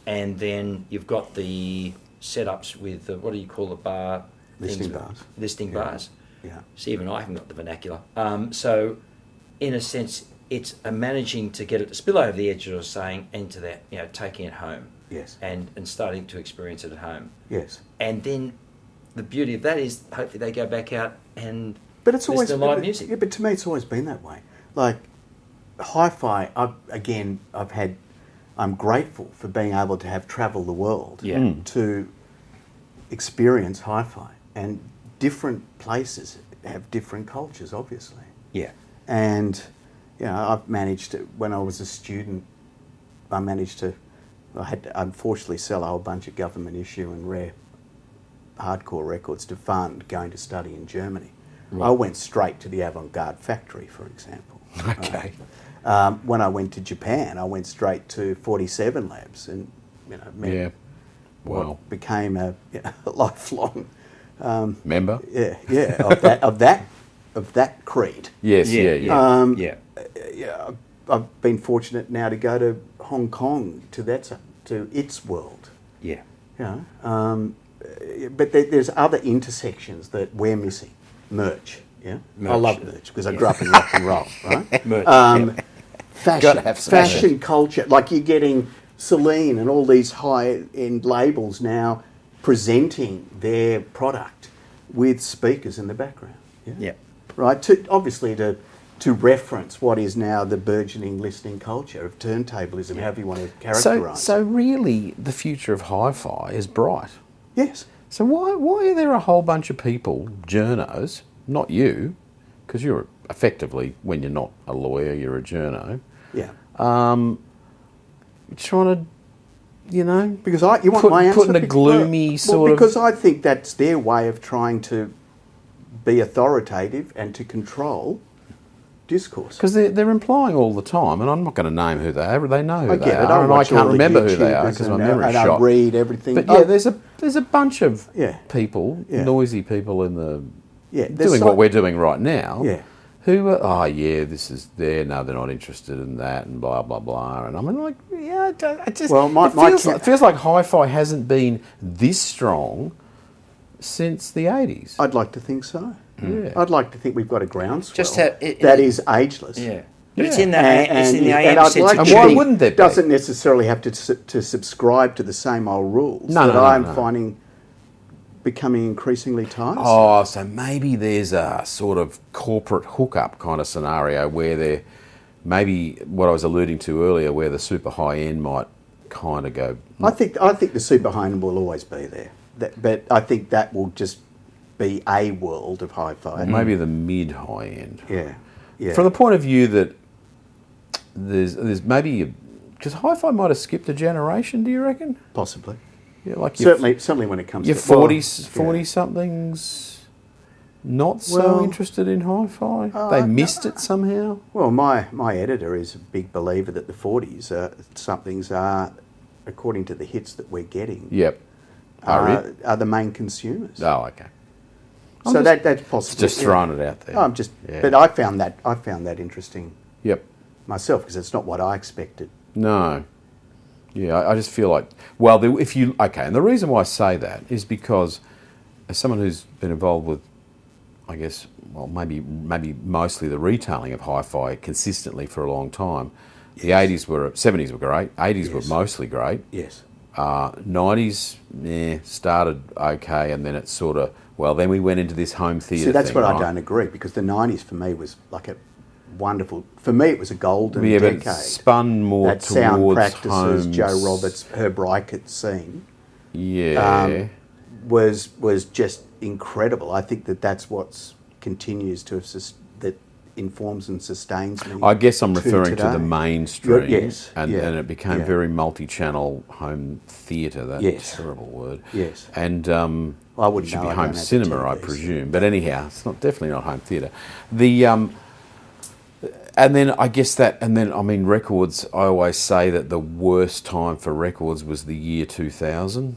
And then you've got the setups with the, what do you call the bar? Listening things? bars. Listening Yeah. bars. Yeah. See, even I haven't got the vernacular. So, in a sense, it's a managing to get it to spill over the edge, as I was saying, into that, taking it home. Yes. And starting to experience it at home. Yes. And then the beauty of that is hopefully they go back out and But it's always listen to live music. Yeah, but to me, it's always been that way. Like hi-fi, I'm grateful for being able to have travelled the world to experience hi-fi, and different places have different cultures, obviously. Yeah. And I've managed to, when I was a student, I had to unfortunately sell a whole bunch of government issue and rare hardcore records to fund going to study in Germany. Right. I went straight to the avant-garde factory, for example. Okay. When I went to Japan, I went straight to 47 Labs and met what became a lifelong member. Of that creed. Yes, yeah. I've been fortunate now to go to Hong Kong to its world. Yeah. But there's other intersections that we're missing. Merch. Yeah, Merch. I love merch because I grew up in rock and roll, right? Merch. Fashion culture, like you're getting Celine and all these high-end labels now presenting their product with speakers in the background. Yeah. Right. Obviously to reference what is now the burgeoning listening culture of turntablism, however you want to characterise. So really, the future of hi-fi is bright. Yes. So why are there a whole bunch of people, journos, not you, because you're effectively, when you're not a lawyer, you're a journo. Yeah. Trying to, because you want my answer. Put in a gloomy sort because I think that's their way of trying to be authoritative and to control discourse. Because they're implying all the time, and I'm not going to name who they are. They know who they are, I and I can't remember who they are because my memory's shot. And I read everything. But yeah, there's a bunch of people, Yeah. noisy people in the Yeah, doing what we're doing right now. Yeah. Who are, this is there. No, they're not interested in that, and blah blah blah. And I'm like, I just. Well, it feels like hi-fi hasn't been this strong since the 80s. I'd like to think so. Yeah. I'd like to think we've got a groundswell Just that is ageless. Yeah. But it's in the AM I'd like and to why think wouldn't there be? Doesn't necessarily have to subscribe to the same old rules that I'm finding becoming increasingly tiresome. Oh, so maybe there's a sort of corporate hookup kind of scenario where there, maybe what I was alluding to earlier, where the super high end might kind of go. I think the super high end will always be there, but I think that will just be a world of hi-fi. Maybe the mid high end. Yeah. From the point of view that there's maybe, because hi-fi might have skipped a generation. Do you reckon? Possibly. Yeah, like certainly when it comes your to 40 somethings not so interested in hi-fi. They missed it somehow. Well, my editor is a big believer that the 40s somethings are, according to the hits that we're getting. Yep. Are the main consumers. Oh, okay. So that's possible. Just throwing it out there. But I found that interesting. Yep. Myself, because it's not what I expected. No. Yeah, I just feel like, and the reason why I say that is because as someone who's been involved with, I guess, maybe mostly the retailing of hi-fi consistently for a long time, the 70s were great, 80s were mostly great. Yes. 90s, started okay, and then it sort of, then we went into this home theatre See, that's thing, what I don't agree, because the 90s for me was like a wonderful, for me it was a golden decade. But it spun more that towards sound practices, homes. Joe Roberts, Herb Reichert scene was just incredible. I think that's what continues to that informs and sustains me. I guess I'm referring today. to the mainstream, Yes, and it became very multi-channel home theatre. That's a terrible word. Yes, and I wouldn't it should know. be home cinema, I presume. But anyhow, it's definitely not home theatre. And then I guess records. I always say that the worst time for records was the year 2000.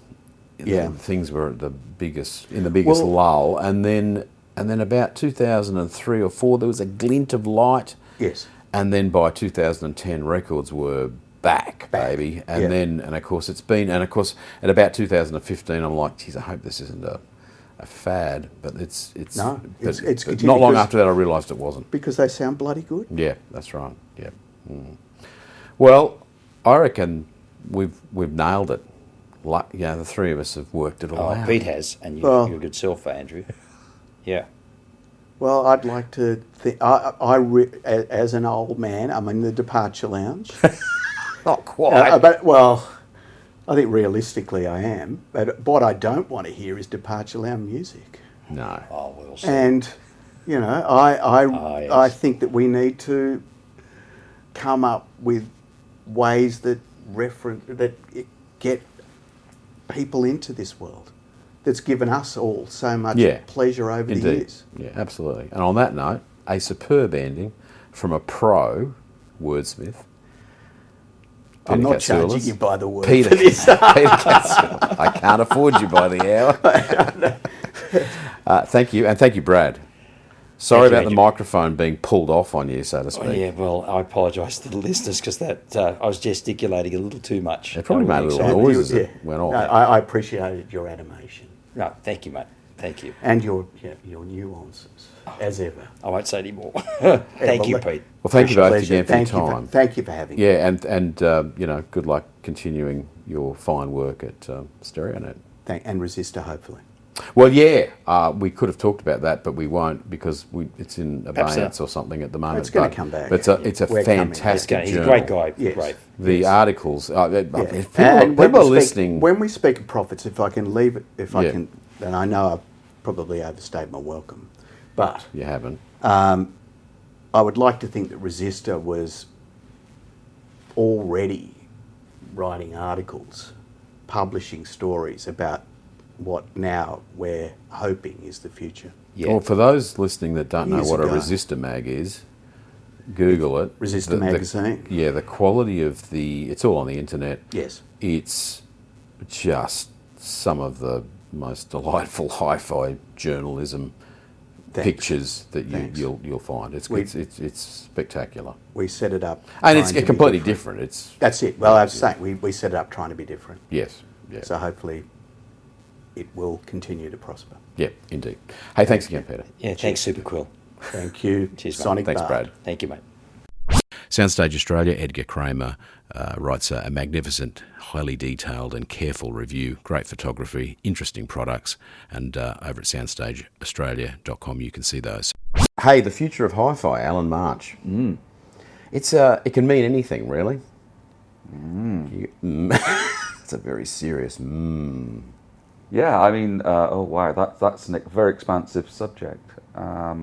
Yeah, things were at the biggest lull, and then about 2003 or 4 there was a glint of light. Yes, and then by 2010 records were back. Baby, and of course at about 2015 I'm like, geez, I hope this isn't a fad, but it's not long after that I realised it wasn't, because they sound bloody good. Yeah, that's right. Yeah. Well, I reckon we've nailed it. The three of us have worked it all out. Pete has, and you're a good self, Andrew. Yeah. Well, I'd like to think, as an old man, I'm in the departure lounge. Not quite. I think realistically I am. But what I don't want to hear is departure lounge music. No. Oh, we'll see. And, I think that we need to come up with ways that get people into this world that's given us all so much pleasure over the years. Yeah, absolutely. And on that note, a superb ending from a pro wordsmith. I'm not charging you by the word Peter, for this. Peter Katsoolis. I can't afford you by the hour. Thank you, and thank you, Brad. Sorry about the microphone being pulled off on you, so to speak. I apologise to the listeners because I was gesticulating a little too much. It probably made a little noise as it went off. No, I appreciated your animation. No, thank you, mate. Thank you. And your nuances. as ever. I won't say any more. Thank you, Pete. Well, thank you both again for your time. Thank you for having me. Yeah, and good luck continuing your fine work at StereoNet. And Resistor, hopefully. Well, yeah, we could have talked about that, but we won't because it's in abeyance or something at the moment. It's going to come back. But it's a fantastic He's journal. a great guy. Yes. Great. The articles, people are listening. When we speak of profits, if I can leave it, I can, and I know I've probably overstayed my welcome, but you haven't. I would like to think that Resistor was already writing articles, publishing stories about what now we're hoping is the future. Yeah. Well, for those listening that don't know what a Resistor mag is, Google it. Resistor Magazine. The quality of it's all on the internet. Yes. It's just some of the most delightful hi-fi journalism pictures that you'll find. It's spectacular. We set it up, and it's completely different. That's it. Well, I was saying we set it up trying to be different. Yes. Yeah. So hopefully, it will continue to prosper. Yeah, indeed. Hey, thanks again, Peter. Yeah, thanks, Super Quill. Thank you. Cheers, Sonic Thanks, Brad. Thank you, mate. Soundstage Australia, Edgar Kramer writes a magnificent, highly detailed and careful review, great photography, interesting products, and over at soundstageaustralia.com you can see those. Hey, the future of hi-fi, Alan March. It can mean anything, really. It's a very serious Yeah, I mean, oh wow, that's a very expansive subject. I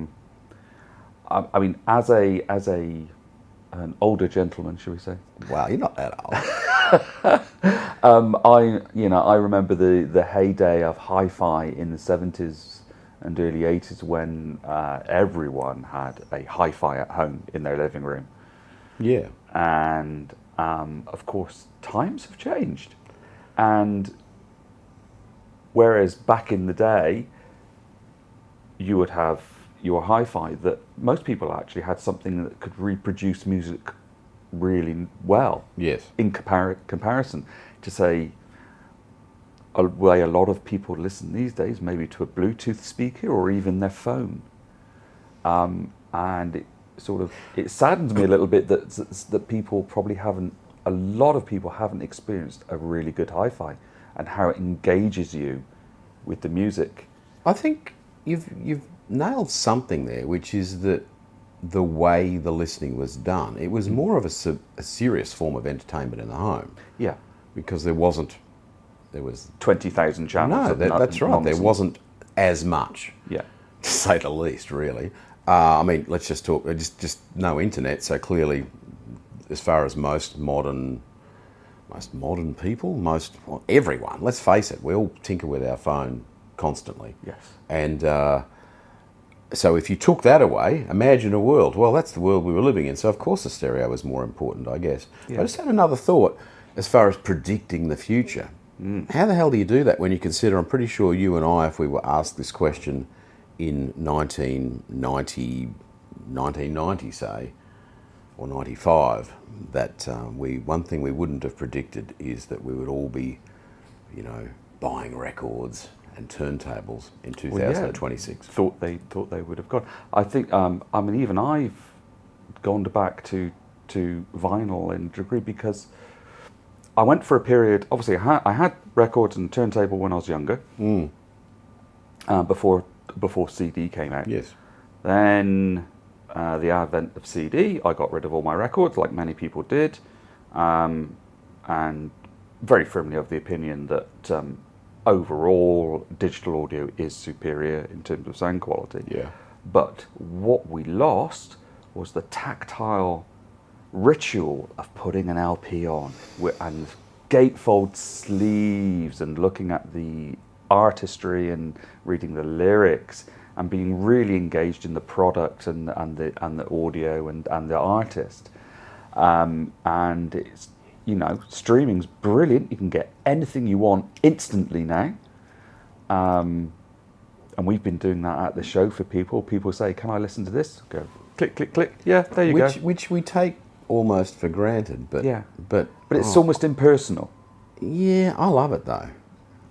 mean, as an older gentleman, shall we say? Wow, you're not that old. I remember the heyday of hi-fi in the 70s and early 80s when everyone had a hi-fi at home in their living room. Yeah. And of course, times have changed. And whereas back in the day, you would have your hi-fi that most people actually had something that could reproduce music really well. Yes. In comparison to, say, a way a lot of people listen these days, maybe to a Bluetooth speaker or even their phone. And it saddens me a little bit that people probably a lot of people haven't experienced a really good hi-fi and how it engages you with the music. I think you've nailed something there, which is that the way the listening was done, it was more of a serious form of entertainment in the home. Yeah. Because there was 20,000 channels. No, that's right. There wasn't as much. Yeah. To say the least, really. I mean, let's just talk, just no internet, so clearly, as far as most modern people, everyone, let's face it, we all tinker with our phone constantly. Yes. And so if you took that away, imagine a world. Well, that's the world we were living in, so of course the stereo was more important, I guess. Yeah. I just had another thought as far as predicting the future. How the hell do you do that when you consider, I'm pretty sure you and I, if we were asked this question in 1990, say, or 95, that one thing we wouldn't have predicted is that we would all be, buying records and turntables in 2026. Thought they would have gone. I think. Even I've gone back to vinyl in a degree because I went for a period. Obviously, I had records and turntable when I was younger. Before CD came out. Yes. Then the advent of CD, I got rid of all my records, like many people did, and very firmly of the opinion that overall digital audio is superior in terms of sound quality. Yeah. But what we lost was the tactile ritual of putting an LP on and gatefold sleeves and looking at the artistry and reading the lyrics and being really engaged in the product and the audio and the artist. And it's, streaming's brilliant. You can get anything you want instantly now. And we've been doing that at the show for people. People say, "Can I listen to this?" Go, click, click, click. Yeah, there you go. Which we take almost for granted, but it's almost impersonal. Yeah, I love it though.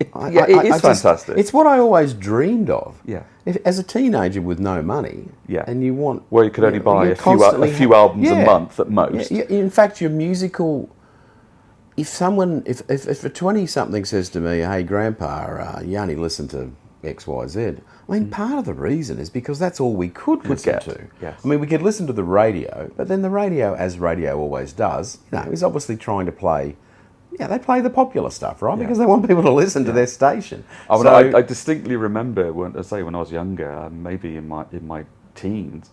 It is fantastic. It's what I always dreamed of. Yeah. As a teenager with no money, and you want... Well, you could only buy a few albums a month at most. Yeah, in fact, your musical... If a 20-something says to me, hey, Grandpa, you only listen to X, Y, Z, I mean, part of the reason is because that's all we could listen to. Yes. I mean, we could listen to the radio, but then the radio, as radio always does, is obviously trying to play... Yeah, they play the popular stuff, right? Yeah. Because they want people to listen to their station. I distinctly remember when I was younger, maybe in my teens,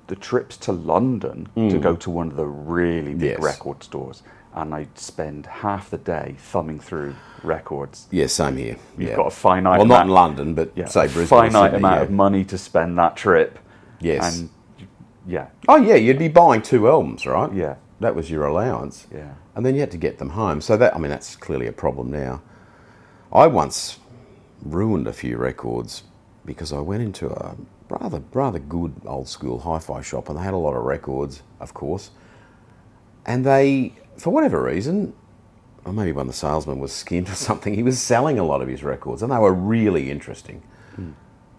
the trips to London to go to one of the really big record stores, and I'd spend half the day thumbing through records. Yeah, same here. You've got a finite not in London, but say Brisbane. Finite amount of money to spend that trip. Yes. And you'd be buying 2 albums, right? Yeah. That was your allowance. Yeah. And then you had to get them home. So that's clearly a problem now. I once ruined a few records because I went into a rather good old school hi-fi shop, and they had a lot of records, of course. And they, for whatever reason, or maybe when the salesman was skinned or something, he was selling a lot of his records, and they were really interesting.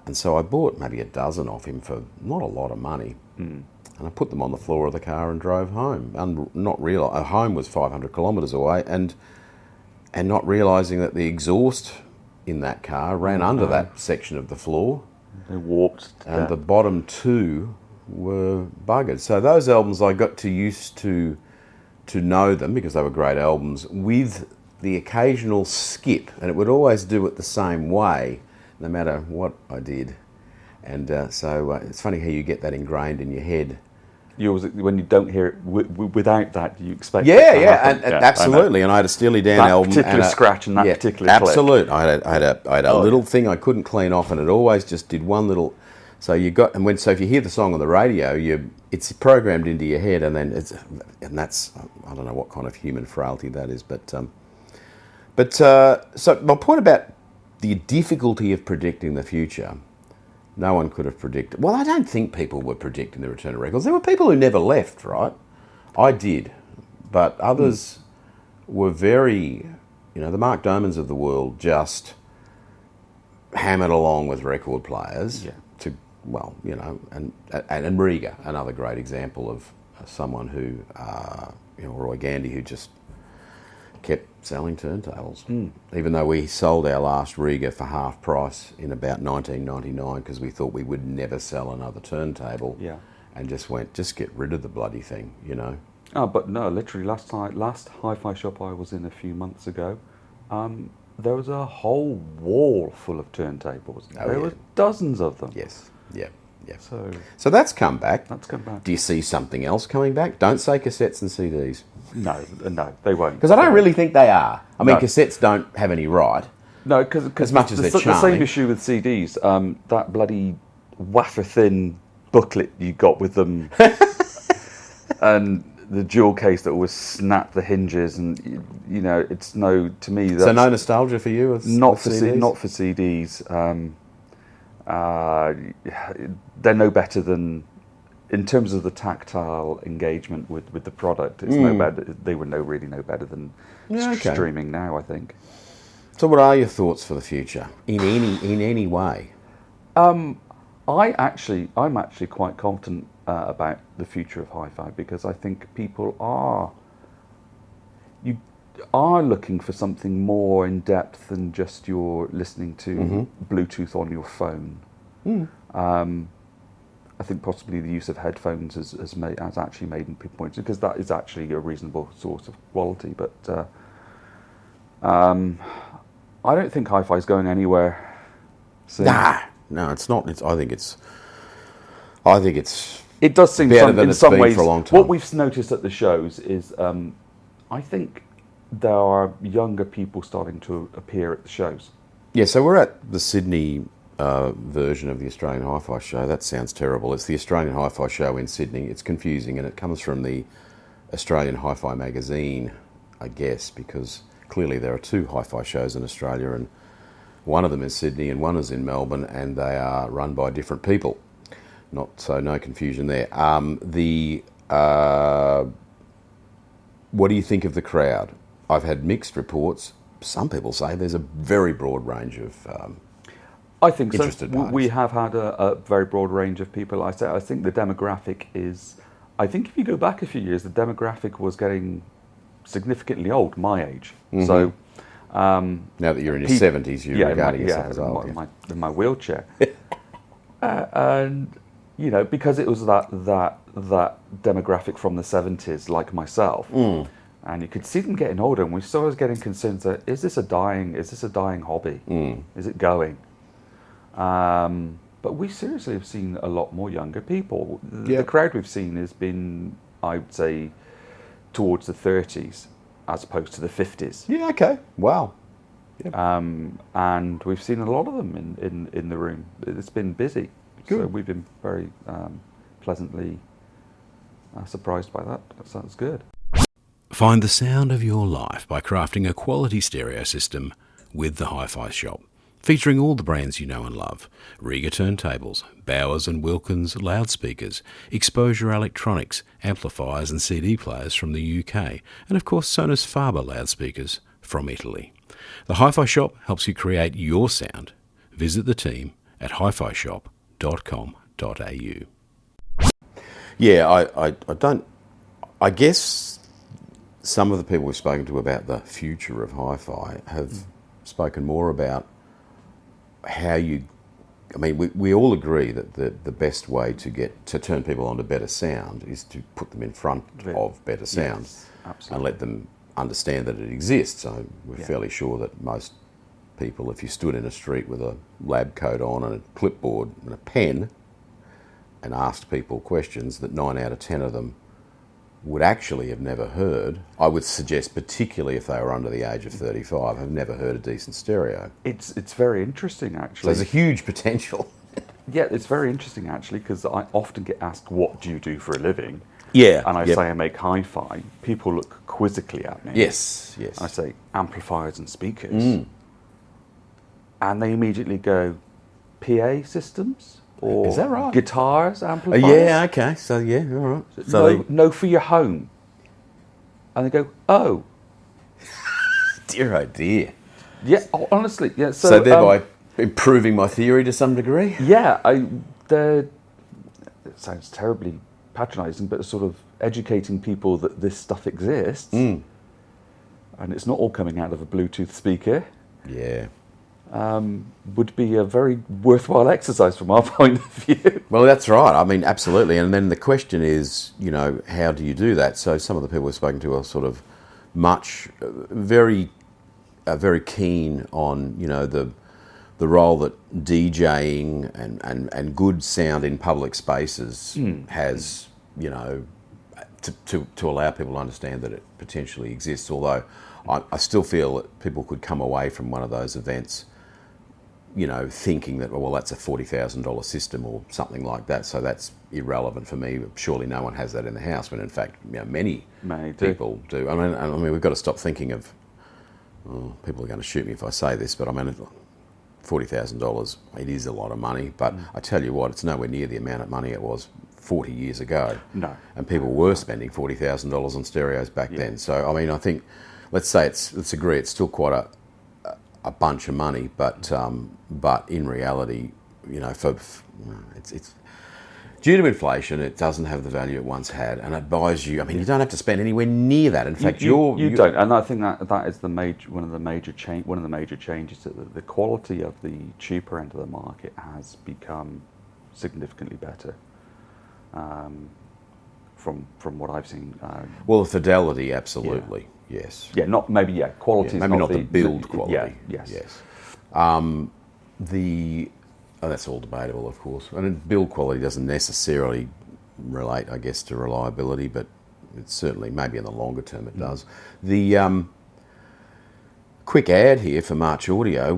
And so I bought maybe a dozen off him for not a lot of money. And I put them on the floor of the car and drove home. And home was 500 kilometres away, and not realising that the exhaust in that car ran under that section of the floor. They warped. And the bottom 2 were buggered. So those albums, I got used to know them because they were great albums, with the occasional skip, and it would always do it the same way, no matter what I did. And so it's funny how you get that ingrained in your head. When you don't hear it without that, you expect absolutely. And I had a Steely Dan album, particular scratch and that particular click. Absolutely. I had a little thing I couldn't clean off, and it always just did one little. So if you hear the song on the radio, it's programmed into your head, and then that's I don't know what kind of human frailty that is, but so my point about the difficulty of predicting the future. No one could have predicted. Well, I don't think people were predicting the return of records. There were people who never left, right? I did. But others were very, the Mark Domans of the world just hammered along with record players and Riga, another great example of someone who, Roy Gandy, who just kept selling turntables, even though we sold our last Riga for half price in about 1999 because we thought we would never sell another turntable, and just get rid of the bloody thing, Oh, but no, literally last hi-fi shop I was in a few months ago, there was a whole wall full of turntables. There were dozens of them. Yes, yeah. So that's come back. That's come back. Do you see something else coming back? Don't say cassettes and CDs. No, they won't. Because I don't really think they are. I mean, cassettes don't have any right. No, because as much as they're charming. The same issue with CDs. That bloody wafer-thin booklet you got with them, and the jewel case that always snapped the hinges, and it's to me. That's so no nostalgia for you? Not for CDs. They're no better than, in terms of the tactile engagement with the product. It's no better. They were really no better than streaming now, I think. So, what are your thoughts for the future in any way? I'm actually quite confident about the future of hi-fi, because I think people are looking for something more in depth than just you're listening to Bluetooth on your phone. I think possibly the use of headphones has actually made pinpoints, because that is actually a reasonable source of quality. But I don't think hi-fi is going anywhere soon. No, it's not. I think it's. It does seem in some ways. For a long time. What we've noticed at the shows is, I think there are younger people starting to appear at the shows. Yeah, so we're at the Sydney version of the Australian Hi-Fi Show. That sounds terrible. It's the Australian Hi-Fi Show in Sydney. It's confusing, and it comes from the Australian Hi-Fi Magazine, I guess, because clearly there are 2 hi-fi shows in Australia, and one of them is Sydney and one is in Melbourne, and they are run by different people. No confusion there. What do you think of the crowd? I've had mixed reports. some people say there's a very broad range of I think so. interested parties. We have had a very broad range of people. I think the demographic is. I think if you go back a few years, the demographic was getting significantly old, my age. Mm-hmm. So now that you're in your 70s, you're regarding yourself as old. In my wheelchair, and you know, because it was that demographic from the 70s, like myself, and you could see them getting older, and we still was getting concerned that is this a dying hobby? Is it going? But we seriously have seen a lot more younger people. The crowd we've seen has been, I would say, towards the 30s as opposed to the 50s. Yeah, okay. Wow. Yep. And we've seen a lot of them in the room. It's been busy. Good. So we've been very pleasantly surprised by that. That sounds good. Find the sound of your life by crafting a quality stereo system with the HiFi Shop. Featuring all the brands you know and love: Rega turntables, Bowers and Wilkins loudspeakers, Exposure electronics, amplifiers and CD players from the UK, and of course Sonos Faber loudspeakers from Italy. The HiFi Shop helps you create your sound. Visit the team at hifishop.com.au. Yeah, I guess some of the people we've spoken to about the future of hi-fi have spoken more about how you, I mean, we all agree that the best way to turn people on to better sound is to put them in front of better sound, and let them understand that it exists. So we're fairly sure that most people, if you stood in a street with a lab coat on and a clipboard and a pen and asked people questions, that 9 out of 10 of them would actually have never heard. I would suggest, particularly if they were under the age of 35, have never heard a decent stereo. It's very interesting, actually. So there's a huge potential. Yeah, it's very interesting, actually, because I often get asked, what do you do for a living? Yeah. And I say I make hi-fi. People look quizzically at me. Yes. I say amplifiers and speakers. And they immediately go, PA systems? Or is that right? Guitars, amplifiers? Yeah, okay. So, yeah, all right. So no, for your home. And they go, oh. Dear, oh dear. Yeah, honestly. Yeah. So thereby improving my theory to some degree? Yeah. It sounds terribly patronising, but sort of educating people that this stuff exists. And it's not all coming out of a Bluetooth speaker. Yeah. Would be a very worthwhile exercise from our point of view. Well, that's right. I mean, absolutely. And then the question is, you know, how do you do that? So some of the people we've spoken to are sort of very keen on, you know, the role that DJing and good sound in public spaces has, you know, to allow people to understand that it potentially exists. Although I still feel that people could come away from one of those events, you know, thinking that, well, that's a $40,000 system or something like that, so that's irrelevant for me. Surely no one has that in the house, when in fact, you know, many people do. I mean, we've got to stop thinking of, people are going to shoot me if I say this, but I mean, $40,000, it is a lot of money, but I tell you what, it's nowhere near the amount of money it was 40 years ago. No. And people were spending $40,000 on stereos back then. So, I mean, I think, let's agree, it's still quite a bunch of money, but in reality, you know, it's due to inflation, it doesn't have the value it once had, and it buys you. I mean, you don't have to spend anywhere near that. In fact, you don't, and I think that is one of the major changes. That the quality of the cheaper end of the market has become significantly better. From what I've seen. Well, fidelity, absolutely. Yeah. Yes. Yeah, quality. Yeah, maybe not the build quality. Yeah, yes. That's all debatable, of course. And build quality doesn't necessarily relate, I guess, to reliability, but it's certainly, maybe in the longer term it does. The quick ad here for March Audio.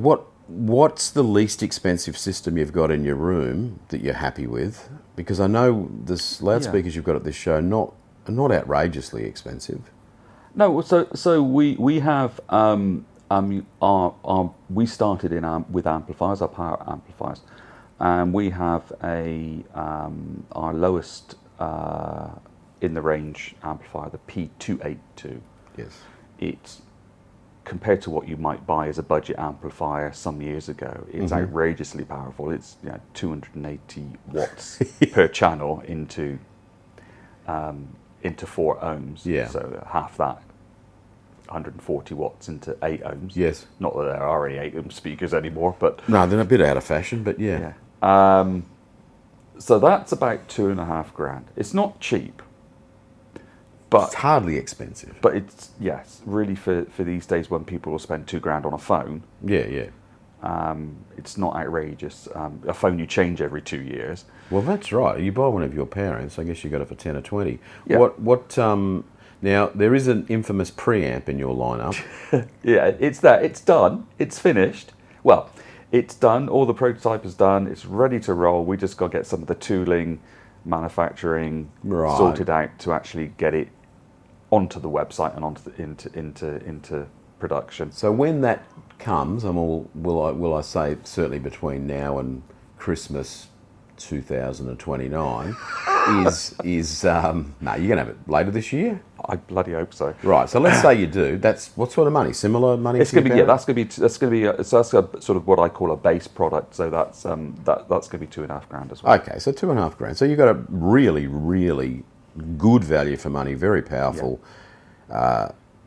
What's the least expensive system you've got in your room that you're happy with? Because I know the loudspeakers you've got at this show are not outrageously expensive. No, so we have we started with amplifiers, our power amplifiers, and we have our lowest in the range amplifier, the P282. Yes, it's compared to what you might buy as a budget amplifier some years ago, it's outrageously powerful. It's 280 watts per channel into 4 ohms. Yeah. So half that, 140 watts into 8 ohms. Yes. Not that there are any 8 ohm speakers anymore, but No, they're a bit out of fashion, but yeah. So that's about $2,500. It's not cheap, but It's hardly expensive. but it's really for these days when people will spend $2,000 on a phone. Yeah. It's not outrageous. A phone you change every 2 years. Well, that's right. You buy one of your parents, I guess you got it for 10 or 20. Yeah. What now there is an infamous preamp in your lineup. Yeah, it's there. It's done. It's finished. Well, it's done. All the prototype is done. It's ready to roll. We just got to get some of the tooling, manufacturing sorted out to actually get it onto the website and into production. So when that comes, and will I say certainly between now and Christmas 2029, is no, you're gonna have it later this year. I bloody hope so. Right. So let's say you do. That's what sort of money? Similar money? It's going to be that's going to be so that's a sort of what I call a base product. So that's going to be $2,500 as well. Okay, so $2,500. So you've got a really, really good value for money, very powerful,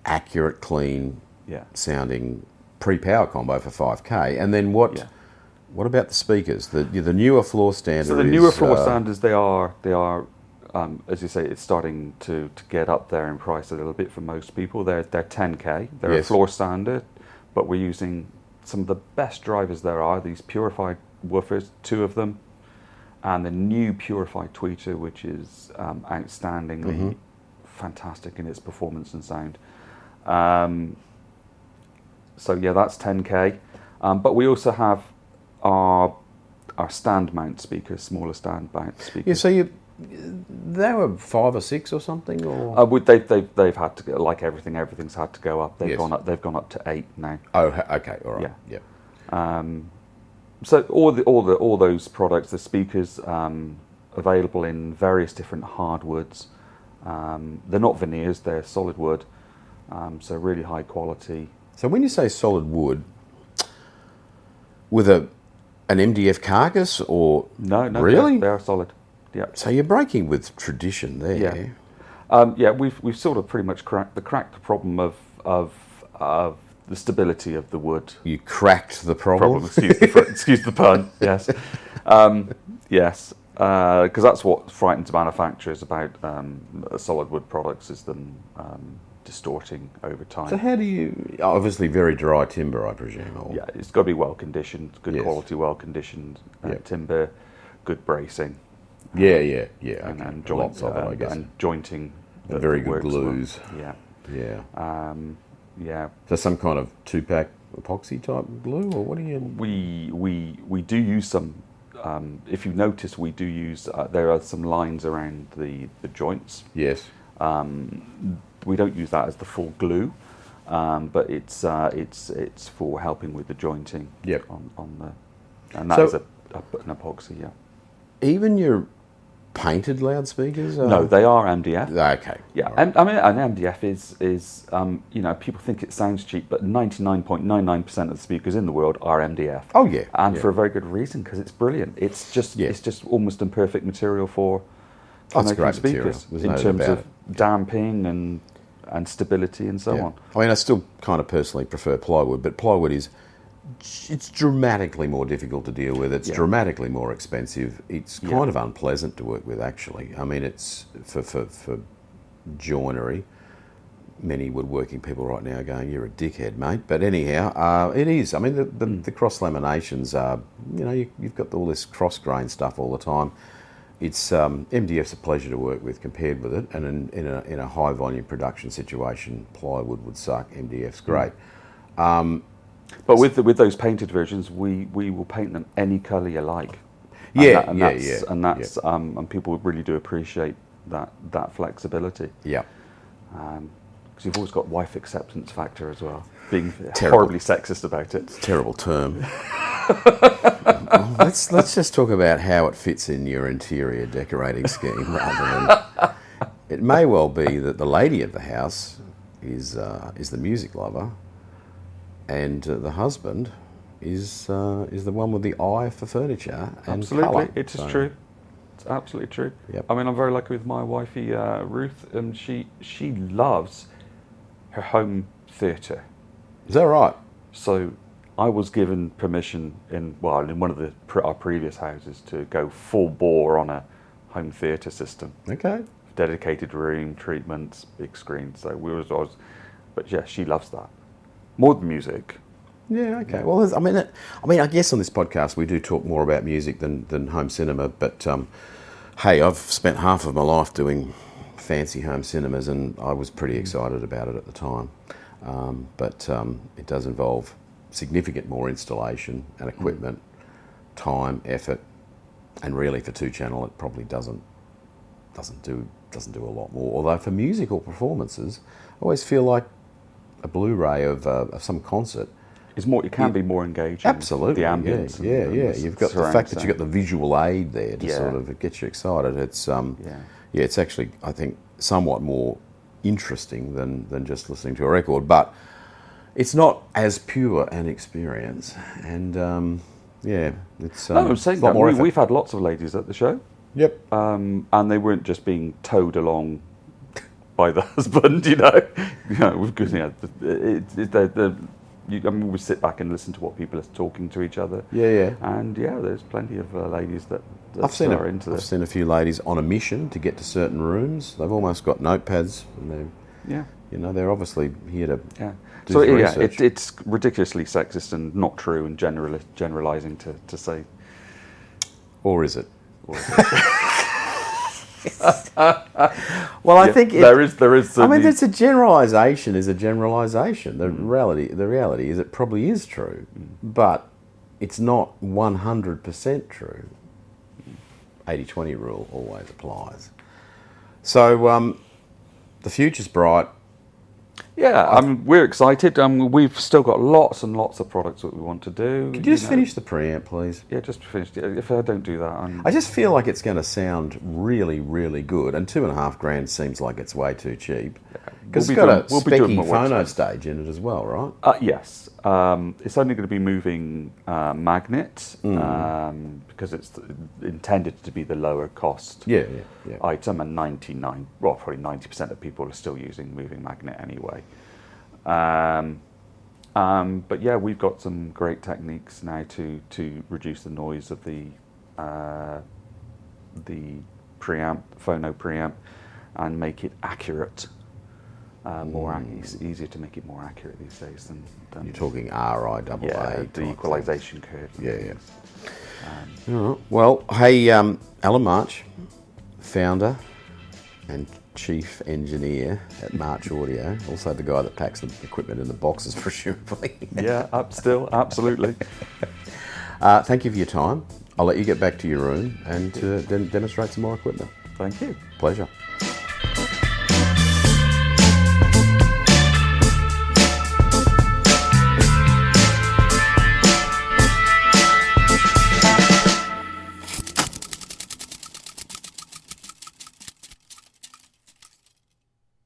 accurate, clean sounding pre-power combo for 5K. And then what? Yeah. What about the speakers? The newer floor standard. So the newer floor standards, they are as you say, it's starting to get up there in price a little bit for most people. They're 10K. They're a floor standard, but we're using some of the best drivers there are. These purified woofers, 2 of them, and the new purified tweeter, which is outstandingly fantastic in its performance and sound. So yeah, that's 10K. But we also have our stand mount speakers, smaller stand mount speakers. Yeah, so they were 5 or 6 or something, or they've had to go, like everything's had to go up. They've gone up to 8 now. Oh, okay, all right. Yeah. So all those products, the speakers, available in various different hardwoods. They're not veneers; they're solid wood. So really high quality. So when you say solid wood, with an MDF carcass, or no, really they are solid. Yeah. So you're breaking with tradition there. Yeah. We've sort of pretty much cracked the problem of the stability of the wood. You cracked the problem. Excuse the pun. Yes. Yes. Because that's what frightens manufacturers about solid wood products, is them distorting over time. So how do you? Obviously, very dry timber, I presume. Or? Yeah, it's got to be well conditioned, good quality, well conditioned timber, good bracing. Yeah. Okay. And lots of it, I guess. And jointing. Very good glues. Well. Yeah. Yeah. So some kind of 2-pack epoxy type glue, or what do you? We do use some. If you notice, we do use. There are some lines around the joints. Yes. We don't use that as the full glue, but it's for helping with the jointing. Yep. On the, and that is an epoxy. Yeah. Even your painted loudspeakers? No, they are MDF. Okay. Yeah, right. and I mean, an MDF is people think it sounds cheap, but 99.99% of the speakers in the world are MDF. Oh yeah, and for a very good reason, because it's brilliant. It's just almost imperfect material for making great speakers material. in terms of damping and stability and so on. I mean, I still kind of personally prefer plywood, but plywood it's dramatically more difficult to deal with. It's dramatically more expensive. It's kind of unpleasant to work with, actually. I mean, it's for joinery. Many woodworking people right now are going, "You're a dickhead, mate." But anyhow, it is. I mean, the cross laminations are. You've got all this cross grain stuff all the time. It's MDF's a pleasure to work with compared with it, and in a high volume production situation, plywood would suck. MDF's great. But with those painted versions, we will paint them any colour you like. And people really do appreciate that flexibility. Yeah. Because you've always got wife acceptance factor as well. Being horribly sexist about it. Terrible term. Let's just talk about how it fits in your interior decorating scheme, rather than. It may well be that the lady of the house is the music lover, and the husband is the one with the eye for furniture and absolutely, colour. it is true. It's absolutely true. Yep. I mean, I'm very lucky with my wifey Ruth, and she loves her home theatre. Is that right? So I was given permission in one of our previous houses to go full bore on a home theatre system. Okay. Dedicated room, treatments, big screen. So but yeah, she loves that more than music. Yeah. Okay. Well, I guess on this podcast we do talk more about music than home cinema. But hey, I've spent half of my life doing fancy home cinemas, and I was pretty excited about it at the time. But it does involve significant more installation and equipment, time, effort, and really for 2-channel it probably doesn't do a lot more. Although for musical performances, I always feel like a Blu-ray of some concert is more. It can be more engaging. Absolutely, the ambience. Yeah. You've got the fact that you've got the visual aid there to sort of get you excited. It's it's actually, I think, somewhat more interesting than just listening to a record, but it's not as pure an experience. And it's I'm saying that we've had lots of ladies at the show. Yep. And they weren't just being towed along by the husband, because we sit back and listen to what people are talking to each other. Yeah. And there's plenty of ladies that are into this. I've seen a few ladies on a mission to get to certain rooms. They've almost got notepads, and they're obviously here to. Yeah. Do So research. it's ridiculously sexist and not true and generalizing to say. Or is it? Well, I think there is. It's a generalisation. Is a generalisation. The reality is it probably is true, but it's not 100% true. 80-20 rule always applies. So the future's bright. Yeah, we're excited. We've still got lots and lots of products that we want to do. Could you just finish the preamp, please? Yeah, just finish. If I don't do that, I just feel like it's going to sound really, really good, and $2,500 seems like it's way too cheap. Because it's got a specky phono stage in it as well, right? Yes. It's only going to be moving magnet because it's intended to be the lower cost item, and probably 90% of people are still using moving magnet anyway. But yeah, we've got some great techniques now to reduce the noise of the preamp, phono preamp, and make it accurate. It's easier to make it more accurate these days than you're talking RIAA. The equalization curve. Yeah. All right. Well, hey, Alan March, founder and chief engineer at March Audio, also the guy that packs the equipment in the boxes, presumably. Yeah, absolutely. Thank you for your time. I'll let you get back to your room and then demonstrate some more equipment. Thank you. Pleasure.